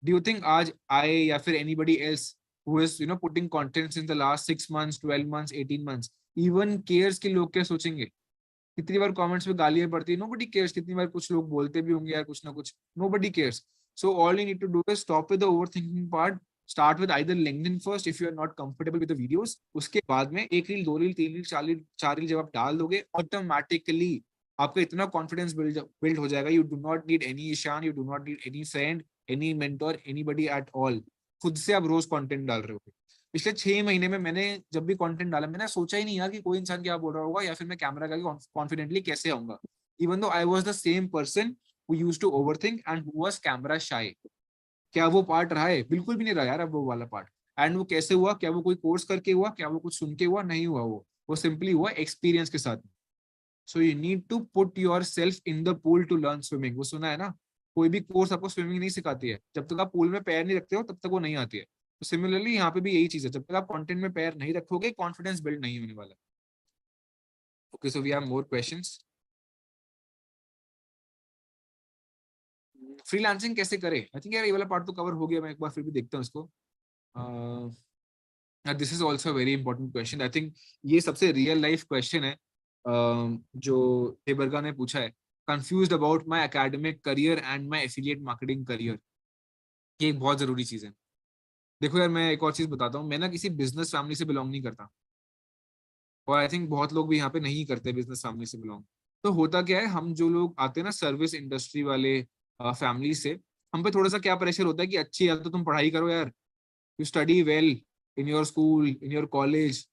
डू यू थिंक आज आए या फिर anybody else who is putting contents in the last 6 months 12 months 18 months even cares के लोग क्या सोचेंगे? कितनी बार कमेंट्स में गालियां पड़ती है, नोबडी केयर्स। कितनी बार कुछ लोग बोलते भी होंगे यार कुछ ना कुछ, nobody cares. So all you need to do is stop with the overthinking part. Start with either LinkedIn first if you are not comfortable with the videos. उसके बाद में एक रील, दो रील, तीन रील, चार रील जब आप डाल दोगे, ऑटोमेटिकली आपका इतना कॉन्फिडेंस बिल्ड हो जाएगा। You do not need any Ishan, you do not need any friend, any mentor, anybody at all. खुद से आप रोज कंटेंट डाल रहे हो। पिछले 6 महीने में मैंने जब भी कंटेंट डाला, मैंने सोचा ही नहीं यार कि कोई इंसान क्या बोल रहा होगा या फिर मैं कैमरा का कॉन्फिडेंटली कैसे आऊंगा। Even though I was the same person who used to overthink and who was camera shy. क्या वो पार्ट रहा है? बिल्कुल भी नहीं रहा यार अब वो वाला पार्ट। एंड वो कैसे हुआ? क्या वो कोई कोर्स करके हुआ? क्या वो कुछ सुन के हुआ? नहीं हुआ। वो सिंपली हुआ एक्सपीरियंस के साथ। So you need to put yourself in the pool to learn swimming. वो सुना है ना, कोई भी कोर्स आपको स्विमिंग नहीं सिखाती है, जब तक आप पूल में पैर नहीं रखते हो तब तक वो नहीं आती है। तो सिमिलरली यहाँ पे भी यही चीज है, जब तक आप कंटेंट में पैर नहीं रखोगे कॉन्फिडेंस बिल्ड नहीं होने वाला। Okay so we have more questions. Freelancing कैसे करे? आई थिंक यार ये वाला पार्ट तो कवर हो गया, मैं एक बार फिर भी देखता हूँ इसको। This is also very important question. I think ये सबसे रियल लाइफ क्वेश्चन है जो हेबरगा ने पूछा है। Confused about my academic career and my affiliate marketing career. ये एक बहुत जरूरी चीज है। देखो यार मैं एक और चीज बताता हूँ, मैं ना किसी बिजनेस फैमिली से बिलोंग नहीं करता, और आई थिंक बहुत लोग भी यहाँ पे नहीं करते बिजनेस फैमिली से बिलोंग। तो होता क्या है, हम जो लोग आते हैं ना सर्विस इंडस्ट्री वाले फैमिली से, हम पे थोड़ा सा क्या प्रेशर होता है कि अच्छी है तो तुम पढ़ाई करो यार, you study well in your school, in your college,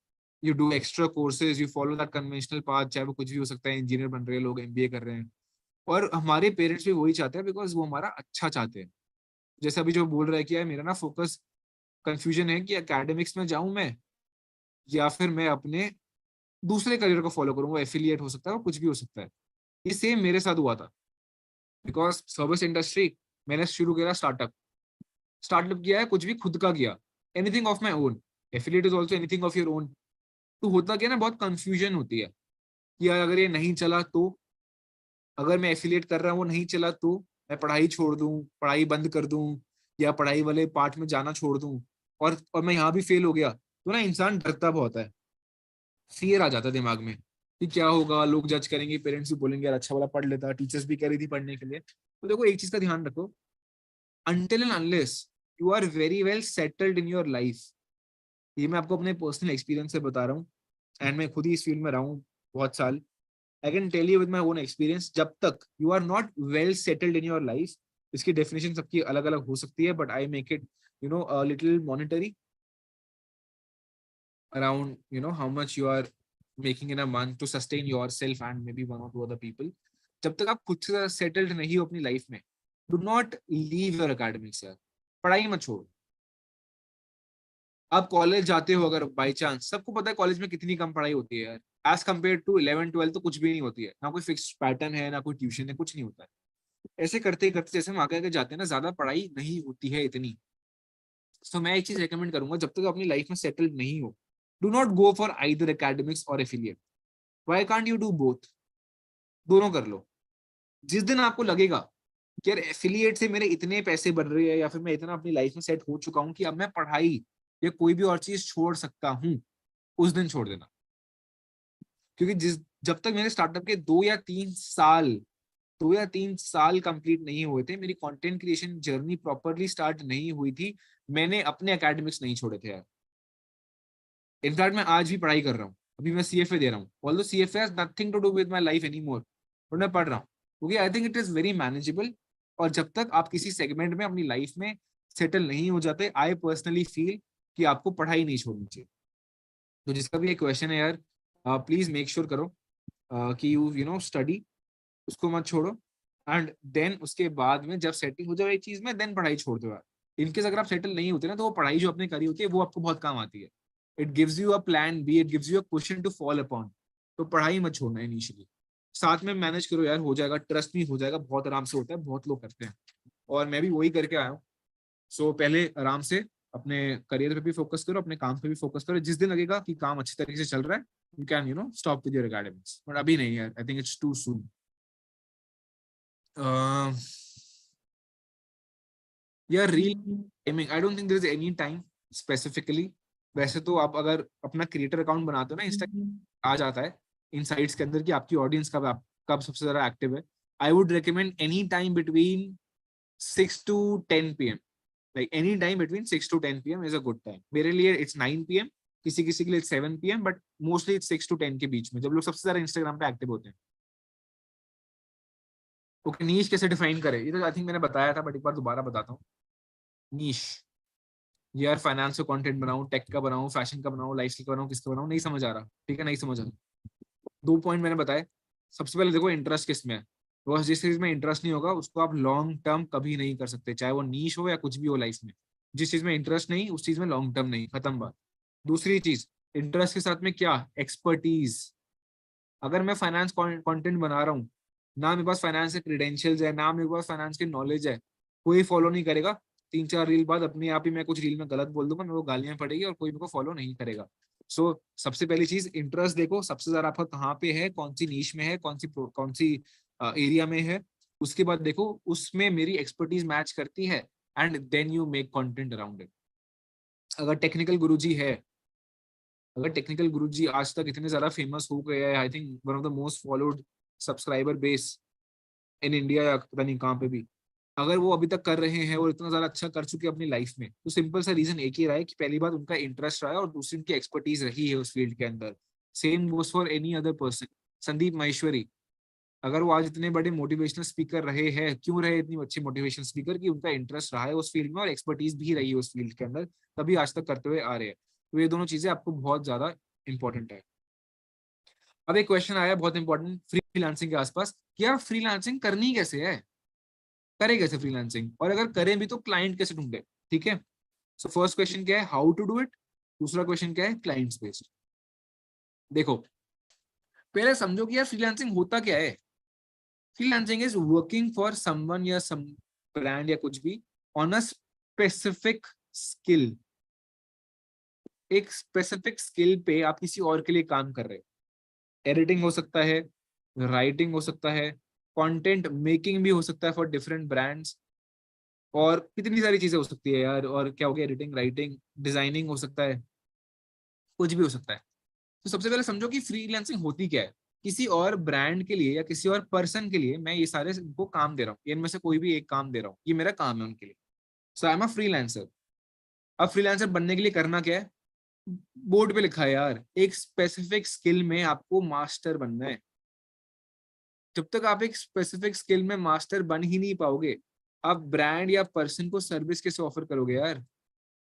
you do extra courses, you follow that conventional path, चाहे वो कुछ भी हो सकता है, इंजीनियर बन रहे हैं लोग, एमबीए कर रहे हैं। और हमारे पेरेंट्स भी वही चाहते हैं बिकॉज वो हमारा अच्छा चाहते हैं। जैसे अभी जो बोल रहा है कि यार मेरा ना फोकस कंफ्यूजन है कि एकेडमिक्स में जाऊं मैं या फिर मैं अपने दूसरे करियर को फॉलो करूँ, वो एफिलिएट हो सकता है, वो कुछ भी हो सकता है। ये सेम मेरे साथ हुआ था, बिकॉज सर्विस इंडस्ट्री, मैंने शुरू किया स्टार्टअप, किया है कुछ भी खुद का किया, anything of my own. Affiliate is also anything of your own. तो होता क्या ना, बहुत कंफ्यूजन होती है कि यार अगर ये नहीं चला तो, अगर मैं एफिलिएट कर रहा हूँ वो नहीं चला तो मैं पढ़ाई छोड़ दूं, पढ़ाई बंद कर दूं, या पढ़ाई वाले पार्ट में जाना छोड़ दूं, और मैं यहाँ भी फेल हो गया, तो ना इंसान डरता बहुत है, फियर आ जाता है दिमाग में कि क्या होगा, लोग जज करेंगे, पेरेंट्स भी बोलेंगे यार अच्छा वाला पढ़ लेता, टीचर्स भी कह रही थी पढ़ने के लिए। तो देखो एक चीज का ध्यान रखो, until and unless you are very well settled in your life, ये मैं आपको अपने पर्सनल एक्सपीरियंस से बता रहा हूँ, एंड मैं खुद ही इस फील्ड में रहा हूँ बहुत साल। I can tell you with my own experience, जब तक you are not well settled in your life, इसकी डेफिनेशन सबकी अलग अलग हो सकती है, but I make it little monetary around how much you are making in a month to sustain yourself and maybe one or two other people। जब तक आप खुद से सेटल्ड नहीं हो अपनी लाइफ में, do not leave your academics यार, पढ़ाई मत छोड़ो। आप कॉलेज जाते हो अगर बाई चांस, सबको पता है कॉलेज में कितनी कम पढ़ाई होती है यार, एज कम्पेयर टू 11 12 तो कुछ भी नहीं होती है, ना कोई फिक्स पैटर्न है, ना कोई ट्यूशन है, कुछ नहीं होता है। ऐसे करते करते जैसे हम आगे आगे जाते हैं ना, ज्यादा पढ़ाई नहीं होती है इतनी। तो मैं एक चीज रेकमेंड करूंगा, जब तक अपनी लाइफ में सेटल्ड नहीं हो, do not go for either academics or affiliate. Why can't you do both? दोनों कर लो। जिस दिन आपको लगेगा कि यार एफिलिएट से मेरे इतने पैसे बन रहे हैं, या फिर मैं इतना अपनी लाइफ में सेट हो चुका हूं कि अब मैं पढ़ाई या कोई भी और चीज छोड़ सकता हूं, उस दिन छोड़ देना। क्योंकि जब तक मेरे स्टार्टअप के 2 या 3 साल कंप्लीट नहीं हुए थे, मेरी content creation journey properly start नहीं हुई थी, मैंने अपने एकेडमिक्स नहीं छोड़े थे यार। इनफैक्ट मैं आज भी पढ़ाई कर रहा हूँ, अभी मैं सीएफए दे रहा हूँ, although CFA has nothing to do with my life anymore, but मैं पढ़ रहा हूँ क्योंकि I think it is very manageable. और जब तक आप किसी सेगमेंट में अपनी लाइफ में सेटल नहीं हो जाते, आई पर्सनली फील कि आपको पढ़ाई नहीं छोड़नी चाहिए। तो जिसका भी एक क्वेश्चन है यार, प्लीज मेक श्योर करो कि यू स्टडी, उसको मत छोड़ो, एंड देन उसके बाद में जब सेटिंग हो जाए एक चीज में, देन पढ़ाई छोड़ दो यार। इनकेस अगर आप सेटल नहीं होते ना, तो वो पढ़ाई जो आपने करी होती है वो आपको बहुत काम आती है। It gives you a plan B, it gives you a question to fall upon. तो पढ़ाई मत छोड़ना इनिशियली, साथ में मैनेज करो यार, हो जाएगा, ट्रस्ट भी हो जाएगा, बहुत आराम से होता है, बहुत लोग करते हैं, और मैं भी वही करके आया हूँ। सो पहले आराम से अपने करियर पे भी फोकस करो, अपने काम पे भी फोकस करो, जिस दिन लगेगा कि काम अच्छी तरीके से चल रहा है, you can stop with your academics, but अभी नहीं यार, I think it's too soon. यार reel timing, I don't think there is any time specifically. वैसे तो आप अगर अपना क्रिएटर अकाउंट बनाते हो ना, इंस्टाग्राम आ जाता है इनसाइट्स के अंदर कि आपकी ऑडियंस कब सबसे ज्यादा एक्टिव है। I would recommend any time between 6 to 10 PM, like any time between 6 to 10 PM is a good time. मेरे लिए इट्स 9 PM, किसी किसी के लिए 7 PM, but mostly it's 6 to 10 के बीच में, जब लोग सबसे ज्यादा इंस्टाग्राम पे एक्टिव होते हैं। ओके, नीश कैसे डिफाइन करें, ये तो आई थिंक मैंने बताया था, बट एक बार दोबारा बताता हूँ। नीश, यार फाइनेंस का कंटेंट बनाऊं, टेक का बनाऊं, फैशन का बनाऊं, लाइफस्टाइल का बनाऊं, किसका बनाऊं, नहीं समझ आ रहा, ठीक है, नहीं समझ आ रहा। 2 पॉइंट मैंने बताए। सबसे पहले देखो इंटरेस्ट किस में है, बस जिस चीज में इंटरेस्ट नहीं होगा उसको आप लॉन्ग टर्म कभी नहीं कर सकते, चाहे वो नीश हो या कुछ भी हो लाइफ में। जिस चीज में इंटरेस्ट नहीं, उस चीज में लॉन्ग टर्म नहीं, खत्म बात। दूसरी चीज, इंटरेस्ट के साथ में क्या, एक्सपर्टीज। अगर मैं फाइनेंस कंटेंट बना रहा हूँ, ना मेरे पास फाइनेंस के क्रेडेंशियल्स है, ना मेरे पास फाइनेंस की नॉलेज है, कोई फॉलो नहीं करेगा। 3 4 रील बाद अपने आप ही मैं कुछ रील में गलत बोल दूंगा, मेरे को गालियां पड़ेगी और कोई मेरे को फॉलो नहीं करेगा। सो सबसे पहली चीज इंटरेस्ट देखो, सबसे ज्यादा आपका कहाँ पे है, कौन सी नीश में है, कौन सी एरिया में है। उसके बाद देखो उसमें मेरी एक्सपर्टीज मैच करती है, and then you make content around it. अगर टेक्निकल गुरुजी है, अगर टेक्निकल गुरुजी आज तक इतने ज्यादा फेमस हो गए हैं, I think one of the most followed subscriber base in India, या पता नहीं कहाँ पे भी, अगर वो अभी तक कर रहे हैं और इतना ज्यादा अच्छा कर चुके हैं अपनी लाइफ में, तो सिंपल सा रीजन एक ही रहा है कि पहली बात उनका इंटरेस्ट रहा है, और दूसरी उनकी एक्सपर्टीज रही है उस फील्ड के अंदर। Same goes for any other person. Sandeep Maheshwari, अगर वो आज इतने बड़े मोटिवेशनल स्पीकर रहे हैं, क्यों रहे इतने अच्छे मोटिवेशनल स्पीकर, कि उनका इंटरेस्ट रहा है उस फील्ड में और एक्सपर्टीज भी रही है उस फील्ड के अंदर, तभी आज तक करते हुए आ रहे हैं। तो ये दोनों चीजें आपको बहुत ज्यादा इंपॉर्टेंट है। अब एक क्वेश्चन आया बहुत इंपॉर्टेंट फ्रीलांसिंग के आसपास, कि यार फ्रीलांसिंग करनी कैसे है, करे कैसे फ्रीलांसिंग, और अगर करें भी तो क्लाइंट कैसे ढूंढे। ठीक है, सो फर्स्ट क्वेश्चन क्या है, हाउ टू डू इट। दूसरा क्वेश्चन क्या है, क्लाइंट्स बेस्ड। देखो, पहले समझो कि यार फ्रीलांसिंग होता क्या है। Freelancing is working for someone या सम ब्रांड या कुछ भी ऑन अ स्पेसिफिक स्किल। एक स्पेसिफिक स्किल पे आप किसी और के लिए काम कर रहे हो। एडिटिंग हो सकता है, राइटिंग हो सकता है, कंटेंट मेकिंग भी हो सकता है फॉर डिफरेंट ब्रांड्स, और कितनी सारी चीजें हो सकती है यार। और क्या हो गया, एडिटिंग, राइटिंग, डिजाइनिंग हो सकता है, कुछ भी हो सकता है। तो सबसे पहले समझो कि फ्रीलांसिंग होती क्या है। किसी और ब्रांड के लिए या किसी और पर्सन के लिए मैं ये सारे को काम दे रहा हूँ, इनमें से कोई भी एक काम दे रहा हूँ, ये मेरा काम है उनके लिए। सो आई एम अ फ्रीलांसर। अब फ्रीलांसर बनने के लिए करना क्या है, बोर्ड पे लिखा है यार, एक स्पेसिफिक स्किल में आपको मास्टर बनना है। जब तक आप एक स्पेसिफिक स्किल में मास्टर बन ही नहीं पाओगे, आप ब्रांड या पर्सन को सर्विस कैसे ऑफर करोगे यार।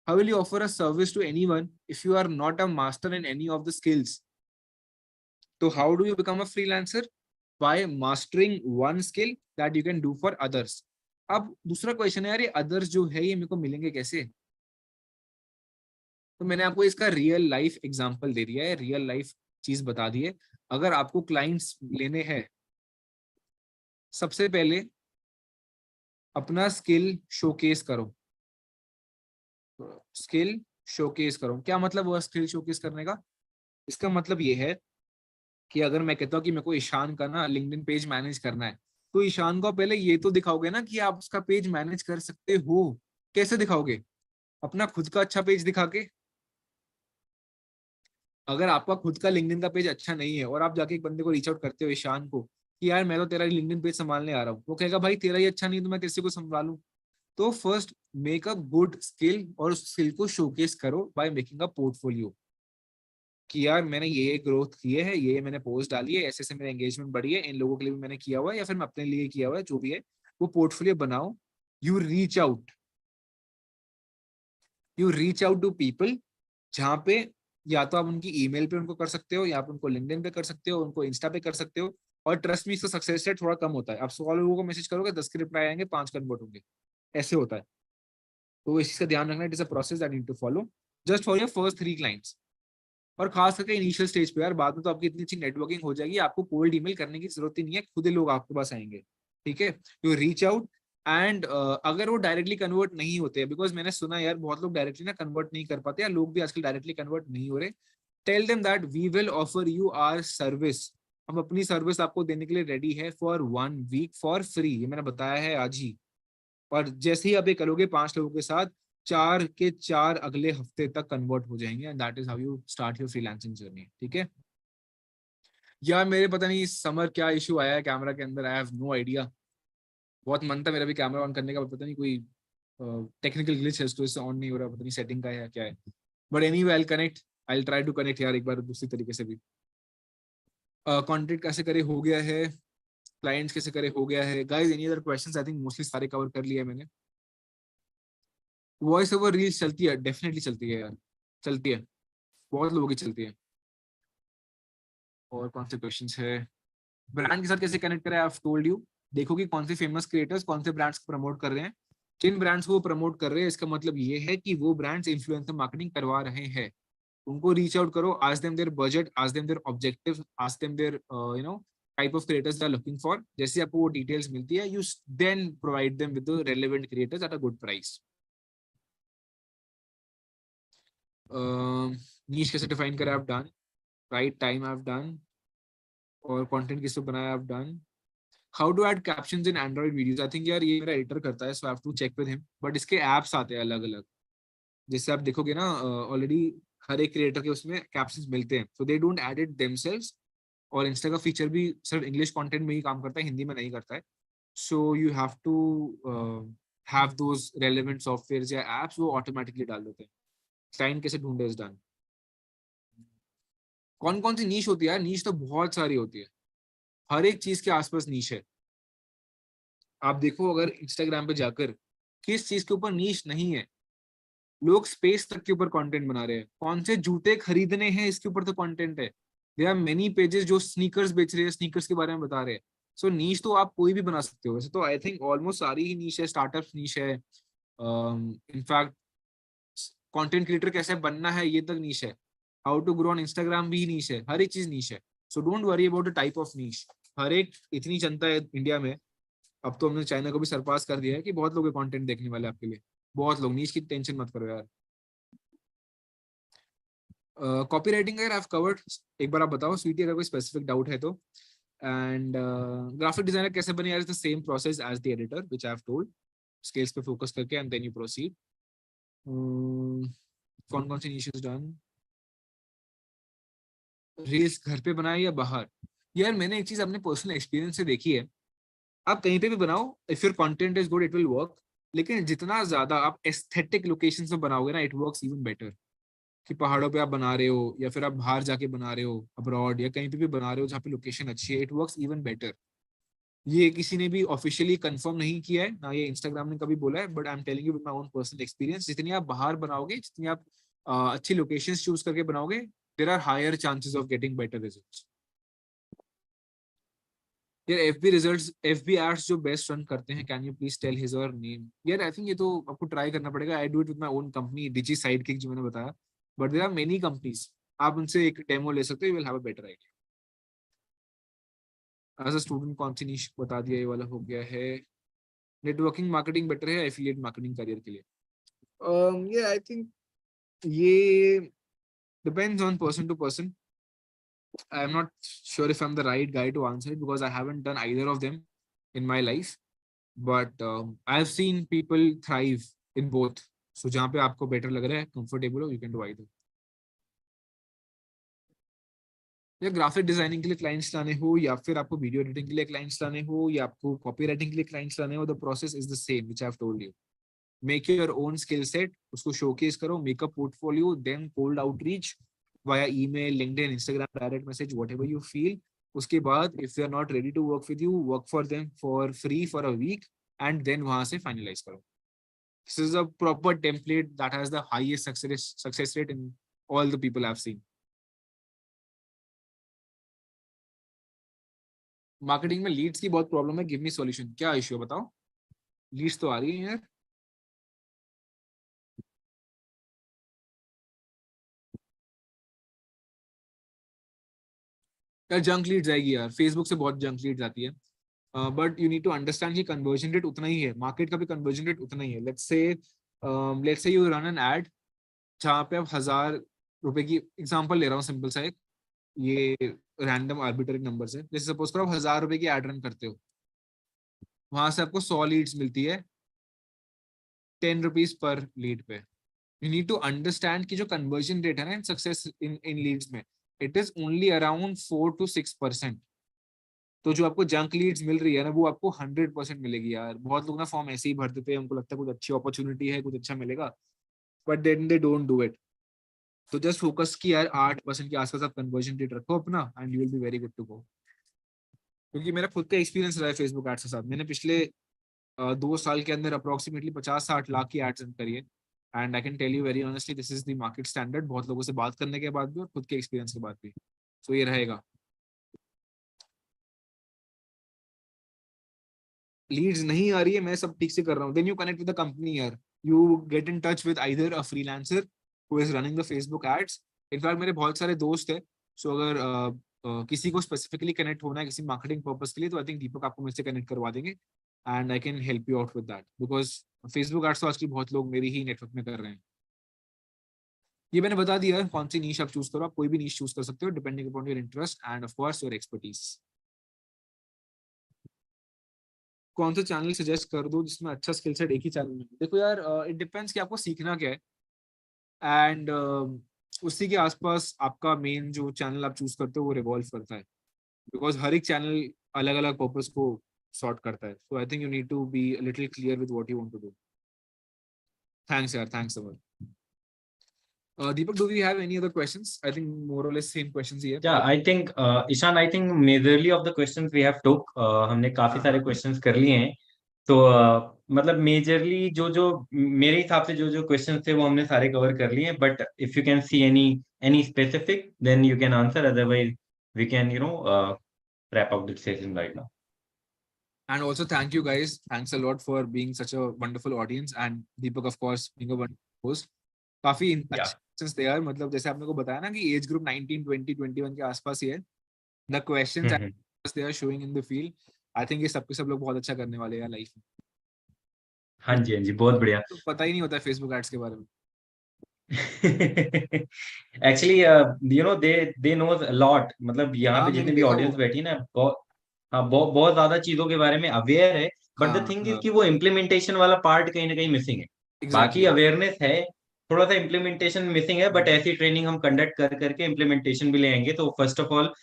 How will you offer a service to anyone if you are not a master in any of the skills. तो how do you become a freelancer, by mastering one skill that you can do for others. अब दूसरा क्वेश्चन है यार, ये अदर्स जो है ये मेरे को मिलेंगे कैसे। तो मैंने आपको इसका रियल लाइफ एग्जांपल दे दिया है, रियल लाइफ चीज बता दी है। अगर आपको क्लाइंट्स लेने हैं, सबसे पहले अपना स्किल शोकेस करो। स्किल शोकेस करो, क्या मतलब हुआ स्किल शोकेस करने का। इसका मतलब ये है कि अगर मैं कहता हूँ कि मेरे को ईशान का ना लिंक्डइन पेज मैनेज करना है, तो ईशान को पहले ये तो दिखाओगे ना कि आप उसका पेज मैनेज कर सकते हो। कैसे दिखाओगे, अपना खुद का अच्छा पेज दिखा के। अगर आपका खुद का लिंक्डइन का पेज अच्छा नहीं है और आप जाके एक बंदे को रीच आउट करते हो, ईशान को, कि यार मैं तो तेरा लिंक्डइन पेज संभालने आ रहा हूँ, वो कहेगा भाई तेरा ही अच्छा नहीं तो मैं किसी को संभालूं। तो first make a good skill और उस स्किल को शोकेस करो बाय मेकिंग अ पोर्टफोलियो, कि यार मैंने ये ग्रोथ की है, ये मैंने पोस्ट डाली है, ऐसे ऐसे मेरा एंगेजमेंट बढ़ी है, इन लोगों के लिए भी मैंने किया हुआ है या फिर मैं अपने लिए किया हुआ है, जो भी है वो पोर्टफोलियो बनाओ। You reach out, you reach out to people, जहाँ पे या तो आप उनकी ईमेल पे उनको कर सकते हो, या आप उनको लिंक्डइन पे कर सकते हो, उनको इंस्टा पे कर सकते हो। और ट्रस्ट मी, इसका सक्सेस रेट थोड़ा कम होता है। आप 100 लोगों को मैसेज करोगे, 10 के रिप्लाई आएंगे, 5 कन्वर्ट होंगे, ऐसे होता है। तो इस चीज का ध्यान रखना, it is a process that need to follow just for your first 3 clients. और खास करके इनिशियल स्टेज पे यार, बाद में तो आपकी इतनी अच्छी नेटवर्किंग हो जाएगी, आपको कोल्ड ईमेल करने की जरूरत ही नहीं है, खुद ही लोग आपके पास आएंगे। ठीक है, यू रीच आउट। एंड अगर वो डायरेक्टली कन्वर्ट नहीं होते, बिकॉज मैंने सुना यार बहुत लोग डायरेक्टली ना कन्वर्ट नहीं कर पाते, या लोग भी आजकल डायरेक्टली कन्वर्ट नहीं हो रहे, tell them that we will offer you our service. हम अपनी सर्विस आपको देने के लिए रेडी है फॉर 1 वीक फॉर फ्री, ये मैंने बताया है आज ही। और जैसे ही आप ये करोगे 5 लोगों के साथ, 4 के 4 अगले हफ्ते तक कन्वर्ट हो जाएंगे, and that is how you start your freelancing journey. ठीक है यार, मेरे पता नहीं इस समर क्या इशू आया है कैमरा के अंदर, आई हैव नो आइडिया। बहुत मन था मेरा भी कैमरा ऑन करने का, पता नहीं कोई टेक्निकल ग्लिच है, तो इससे ऑन नहीं हो रहा, पता नहीं सेटिंग का है या क्या है। But anyway, I connect, I try to connect यार एक बार दूसरी तरीके से भी। कंटेंट कैसे करे हो गया है, क्लाइंट्स कैसे करे हो गया है। Guys any other questions, I think mostly सारे कवर कर लिया है मैंने। वॉइस ओवर रील्स चलती है, डेफिनेटली चलती है यार, चलती है, बहुत लोगों की चलती है। और कौन से क्वेश्चंस है, ब्रांड के साथ कैसे कनेक्ट करें, आई टोल्ड यू। देखो कि कौन से फेमस क्रिएटर्स कौन से ब्रांड्स को प्रमोट कर रहे हैं, जिन ब्रांड्स को वो प्रमोट कर रहे हैं इसका मतलब ये है कि वो ब्रांड्स इन्फ्लुएंसर मार्केटिंग करवा रहे हैं। उनको रीच आउट करो, ask them their budget, ask them their objective, ask them their you know type of creators they are looking for. जैसे आपको वो डिटेल्स मिलती है, you then provide them with the relevant creators at a good price. Niche कैसे डिफाइन करें, आप डन। राइट टाइम, आप डन। और कंटेंट किसको बनाया, आप done. How to add captions in Android videos, I think यार ये मेरा एडिटर करता है, so I have to check with him. But इसके एप्स आते हैं अलग अलग, जैसे आप देखोगे ना ऑलरेडी हर एक क्रिएटर के उसमें कैप्शंस मिलते हैं, so they don't add it themselves. और इंस्टा का फीचर भी सिर्फ इंग्लिश कंटेंट में ही काम करता है, हिंदी में नहीं करता है। So you have to have those relevant software या एप्स, वो ऑटोमेटिकली डाल देते हैं। क्लाइंट कैसे ढूंढे, इज डन। कौन कौन सी नीश होती है यार, नीश तो बहुत सारी होती है, हर एक चीज के आसपास नीश है। आप देखो अगर इंस्टाग्राम पे जाकर, किस चीज के ऊपर नीश नहीं है। लोग स्पेस तक के ऊपर कंटेंट बना रहे हैं, कौन से जूते खरीदने हैं इसके ऊपर तो कंटेंट है। देयर आर मेनी पेजेस जो स्नीकर्स बेच रहे हैं, स्नीकर्स के बारे में बता रहे हैं। सो नीश तो आप कोई भी बना सकते हो, वैसे तो आई थिंक ऑलमोस्ट सारी ही नीश है, स्टार्टअप नीश है, इनफैक्ट कंटेंट क्रिएटर कैसे बनना है ये तक नीश है, how to grow on Instagram भी नीश है, हर एक चीज नीश है। So don't worry about the type of niche. हर एक इतनी जनता है इंडिया में, अब तो हमने चाइना को भी सरपास कर दिया है कि बहुत लोग कंटेंट देखने वाले आपके लिए, बहुत लोग. नीश की टेंशन मत करो यार. कॉपी राइटिंग अगर आप कवर्ड, एक बार आप बताओ स्वीटी अगर कोई स्पेसिफिक डाउट है तो. एंड ग्राफिक डिजाइनर कैसे बने यार, is the same process as the editor which I have told. Scales पे फोकस करके एंड देन यू प्रोसीड. कौन कौन सी निशेस डन. रील्स घर पे बनाए या बाहर. यार मैंने एक चीज अपने पर्सनल एक्सपीरियंस से देखी है, आप कहीं पे भी बनाओ, if your content is good it will work. लेकिन जितना ज्यादा आप एस्थेटिक लोकेशंस में बनाओगे ना, इट वर्क्स इवन बेटर. कि पहाड़ों पे आप बना रहे हो या फिर आप बाहर जाके बना रहे हो अब्रॉड, या कहीं पे भी बना रहे हो जहाँ पे लोकेशन अच्छी है, इट वर्क्स इवन बेटर. ये किसी ने भी ऑफिशियली कंफर्म नहीं किया है ना, ये इंस्टाग्राम ने कभी बोला है, but I am telling you with my own personal experience. जितनी आप बाहर बनाओगे, जितनी आप अच्छी लोकेशंस चूज करके बनाओगे, there are higher chances of getting better results. यार एफबी रिजल्ट्स, एफबी एड्स जो बेस्ट रन करते हैं, can you please tell his or name. यार आई थिंक ये तो आपको ट्राई करना पड़ेगा. I do it with my own company Digi sidekick जो मैंने बताया, but there are many companies. आप उनसे एक डेमो ले सकते हो, you will have a better idea. As a student कौन सी निश बता दिया, ये वाला हो गया है. नेटवर्किंग मार्केटिंग बेटर है, एफिलिएट मार्केटिंग करियर के लिए. ये आई थिंक ये depends on person to person. I am not sure if I am the right guy to answer it because I haven't done either of them in my life. But I have seen people thrive in both. So जहाँ पे आपको बेटर लग रहा है, कंफर्टेबल हो, यू कैन डू आइदर. या ग्राफिक डिजाइनिंग के लिए क्लाइंट्स लाने हो, या फिर आपको वीडियो एडिटिंग के लिए क्लाइंट्स लाने हो, या आपको कॉपी राइटिंग के लिए क्लाइंट्स लाने हो, the process is the same which I have told you. Make your own skill set, उसको शोकेस करो, make a portfolio, then cold outreach via email, LinkedIn, Instagram, direct message, whatever you feel. उसके बाद if they are not ready to work with you, work for them for free for a week and then वहां से फाइनलाइज करो. This is a proper template that has the highest success rate in all the people I have scene. Marketing में लीड्स की बहुत प्रॉब्लम है, गिव मी सॉल्यूशन. क्या इश्यू है बताओ. लीड्स तो आ रही है यार. यार जंक लीड्स आएगी यार, फेसबुक से बहुत जंक लीड्स आती है. But you need to understand कि कन्वर्जन रेट उतना ही है, मार्केट का भी कन्वर्जन रेट उतना ही है. Let's say you run an add जहाँ पे आप 1,000 रुपए की एग्जांपल ले रहा हूँ, सिंपल सा एक, ये रैंडम आर्बिट्ररी नंबर से. जैसे सपोज करो आप 1,000 रुपए की एड रन करते हो, वहां से आपको 100 लीड्स मिलती है, 10 रुपीज पर लीड पे. यू नीड टू अंडरस्टैंड कि जो कन्वर्जन रेट है ना in success in in leads में, it is only around 4 to 6%. तो जो आपको जंक लीड्स मिल रही है ना, वो आपको 100% मिलेगी यार. बहुत लोग ना फॉर्म ऐसे ही भर देते हैं, उनको लगता है कुछ अच्छी अपॉर्चुनिटी है, कुछ अच्छा मिलेगा, but then they don't do it. तो जस्ट फोकस की यार 8% के आसपास आप कन्वर्जन रेट रखो अपना, and you will be very good to go. क्योंकि मेरा खुद का एक्सपीरियंस रहा है फेसबुक एड्स के साथ. मैंने पिछले 2 साल के अंदर अप्रोक्सीमेटली 50-60 लाख की एड्स रन करी है. And I can tell you very honestly this is the market standard, बहुत लोगों से बात करने के बाद भी और खुद के एक्सपीरियंस के बाद भी. सो ये रहेगा. लीड्स नहीं आ रही है, मैं सब ठीक से कर रहा हूँ, then you connect with the company यार. You get in touch with either a freelancer who is running the Facebook ads. In fact मेरे बहुत सारे दोस्त है. सो अगर किसी को स्पेसिफिकली कनेक्ट होना है किसी मार्केटिंग पर्पस के लिए, तो आई थिंक दीपक आपको मुझसे कनेक्ट करवा देंगे, and I can help you out with that. Because Facebook ads तो आजकल बहुत लोग मेरी ही नेटवर्क में कर रहे हैं. ये मैंने बता दिया है कौन सी नीश आप चूज करो. आप कोई भी नीश चूज कर सकते हो depending upon your interest end of course your expertise. कौन सा चैनल सजेस्ट कर दो जिसमें अच्छा स्किल सेट एक ही चैनल में. देखो यार, इट डिपेंड्स कि आपको सीखना क्या है, एंड उसी के आसपास आपका मेन जो चैनल आप चूज करते हो वो रिवॉल्व करता है. बिकॉज हर एक चैनल अलग अलग पर्पस को सॉर्ट करता है. So I think you need to be little clear with what you want to do. Thanks यार, thanks our. Deepak, do we have any other questions? I think more or less same questions here. Yeah, I think Ishan, I think majorly of the questions we have took, हमने काफी सारे questions कर लिए हैं. तो मतलब मेजरली जो जो मेरे हिसाब से जो जो क्वेश्चन थे वो हमने सारे कवर कर लिए. But if you can see any specific then you can answer, otherwise we can wrap up the session right now. And also thank you guys. Thanks a lot for being such a wonderful audience, and Deepak of course being a wonderful host. काफी अच्छे Yeah. क्वेश्चंस थे यार. मतलब जैसे आपने को बताया ना कि एज ग्रुप 19, 20, 21 के आसपास ही है, the questions they are showing in the field, I think ये सब लोग बहुत अच्छा करने वाले हैं लाइफ में। हाँ जी, हाँ जी, बहुत बढ़िया। तो पता ही नहीं होता फेसबुक एड्स के बारे में। Actually you know they know a lot, मतलब यहाँ हाँ पे मैंने जितनी भी देखा ऑडियंस वो। बैठी ना, बहुत, हाँ, बहुत ज्यादा चीजों के बारे में अवेयर है, बट द हाँ थिंग इज हाँ कि वो इम्प्लीमेंटेशन वाला पार्ट कहीं ना कहीं मिसिंग है। बाकी एग्जैक्टली। अवेयरनेस है, थोड़ा सा इम्प्लीमेंटेशन मिसिंग है, बट ऐसी ट्रेनिंग हम कंडक्ट कर करके इम्प्लीमेंटेशन भी ले आएंगे। तो first of all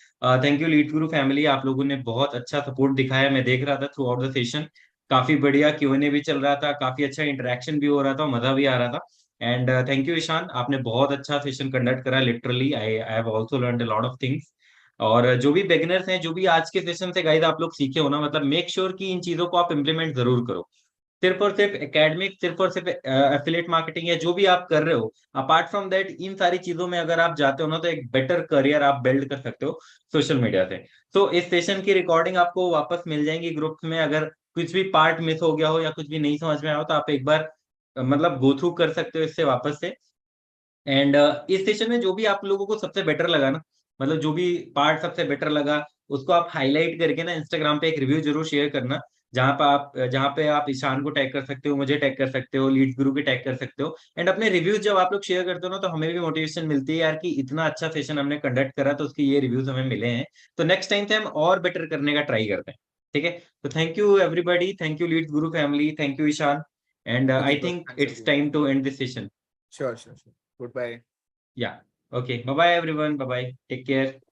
thank you Lead Guru family, आप लोगों ने बहुत अच्छा सपोर्ट दिखाया, मैं देख रहा था थ्रू आउट द सेशन, काफी बढ़िया Q&A भी चल रहा था, काफी अच्छा इंटरेक्शन भी हो रहा था, मजा भी आ रहा था। एंड थैंक यू ईशान, आपने बहुत अच्छा सेशन कंडक्ट करा, literally I have also learned a lot of things. और जो भी बिगिनर्स हैं, जो भी आज के सेशन से गाइस आप लोग सीखे हो ना, मतलब मेक श्योर कि इन चीजों को आप इम्प्लीमेंट जरूर करो। सिर्फ और सिर्फ एकेडमिक, सिर्फ और सिर्फ एफिलिएट मार्केटिंग या जो भी आप कर रहे हो, अपार्ट फ्रॉम दैट इन सारी चीजों में अगर आप जाते हो ना, तो एक बेटर करियर आप बिल्ड कर सकते हो सोशल मीडिया से। तो इस सेशन की रिकॉर्डिंग आपको वापस मिल जाएंगी ग्रुप में, अगर कुछ भी पार्ट मिस हो गया हो या कुछ भी नहीं समझ में आया हो, तो आप एक बार मतलब गो थ्रू कर सकते हो इससे वापस से। एंड इस सेशन में जो भी आप लोगों को सबसे बेटर लगा ना, मतलब जो भी पार्ट सबसे बेटर लगा, उसको आप हाईलाइट करके ना इंस्टाग्राम पे एक रिव्यू जरूर शेयर करना, जहाँ पे आप ईशान को टैग कर सकते हो, मुझे टैग कर सकते हो, लीड गुरु के टैग कर सकते हो। एंड अपने रिव्यूज जब आप लोग शेयर करते हो ना, तो हमें भी मोटिवेशन मिलती है यार कि इतना अच्छा सेशन हमने कंडक्ट करा, तो उसके ये रिव्यूज हमें मिले हैं, तो नेक्स्ट टाइम से हम और बेटर करने का ट्राई करते हैं। ठीक है, तो thank you everybody, thank you Lead Guru family, thank you Ishaan, and I Deepak, think thanks it's everyone. Time to end this session. Sure sure sure, goodbye. Yeah. Okay. Bye bye everyone. Bye bye. Take care.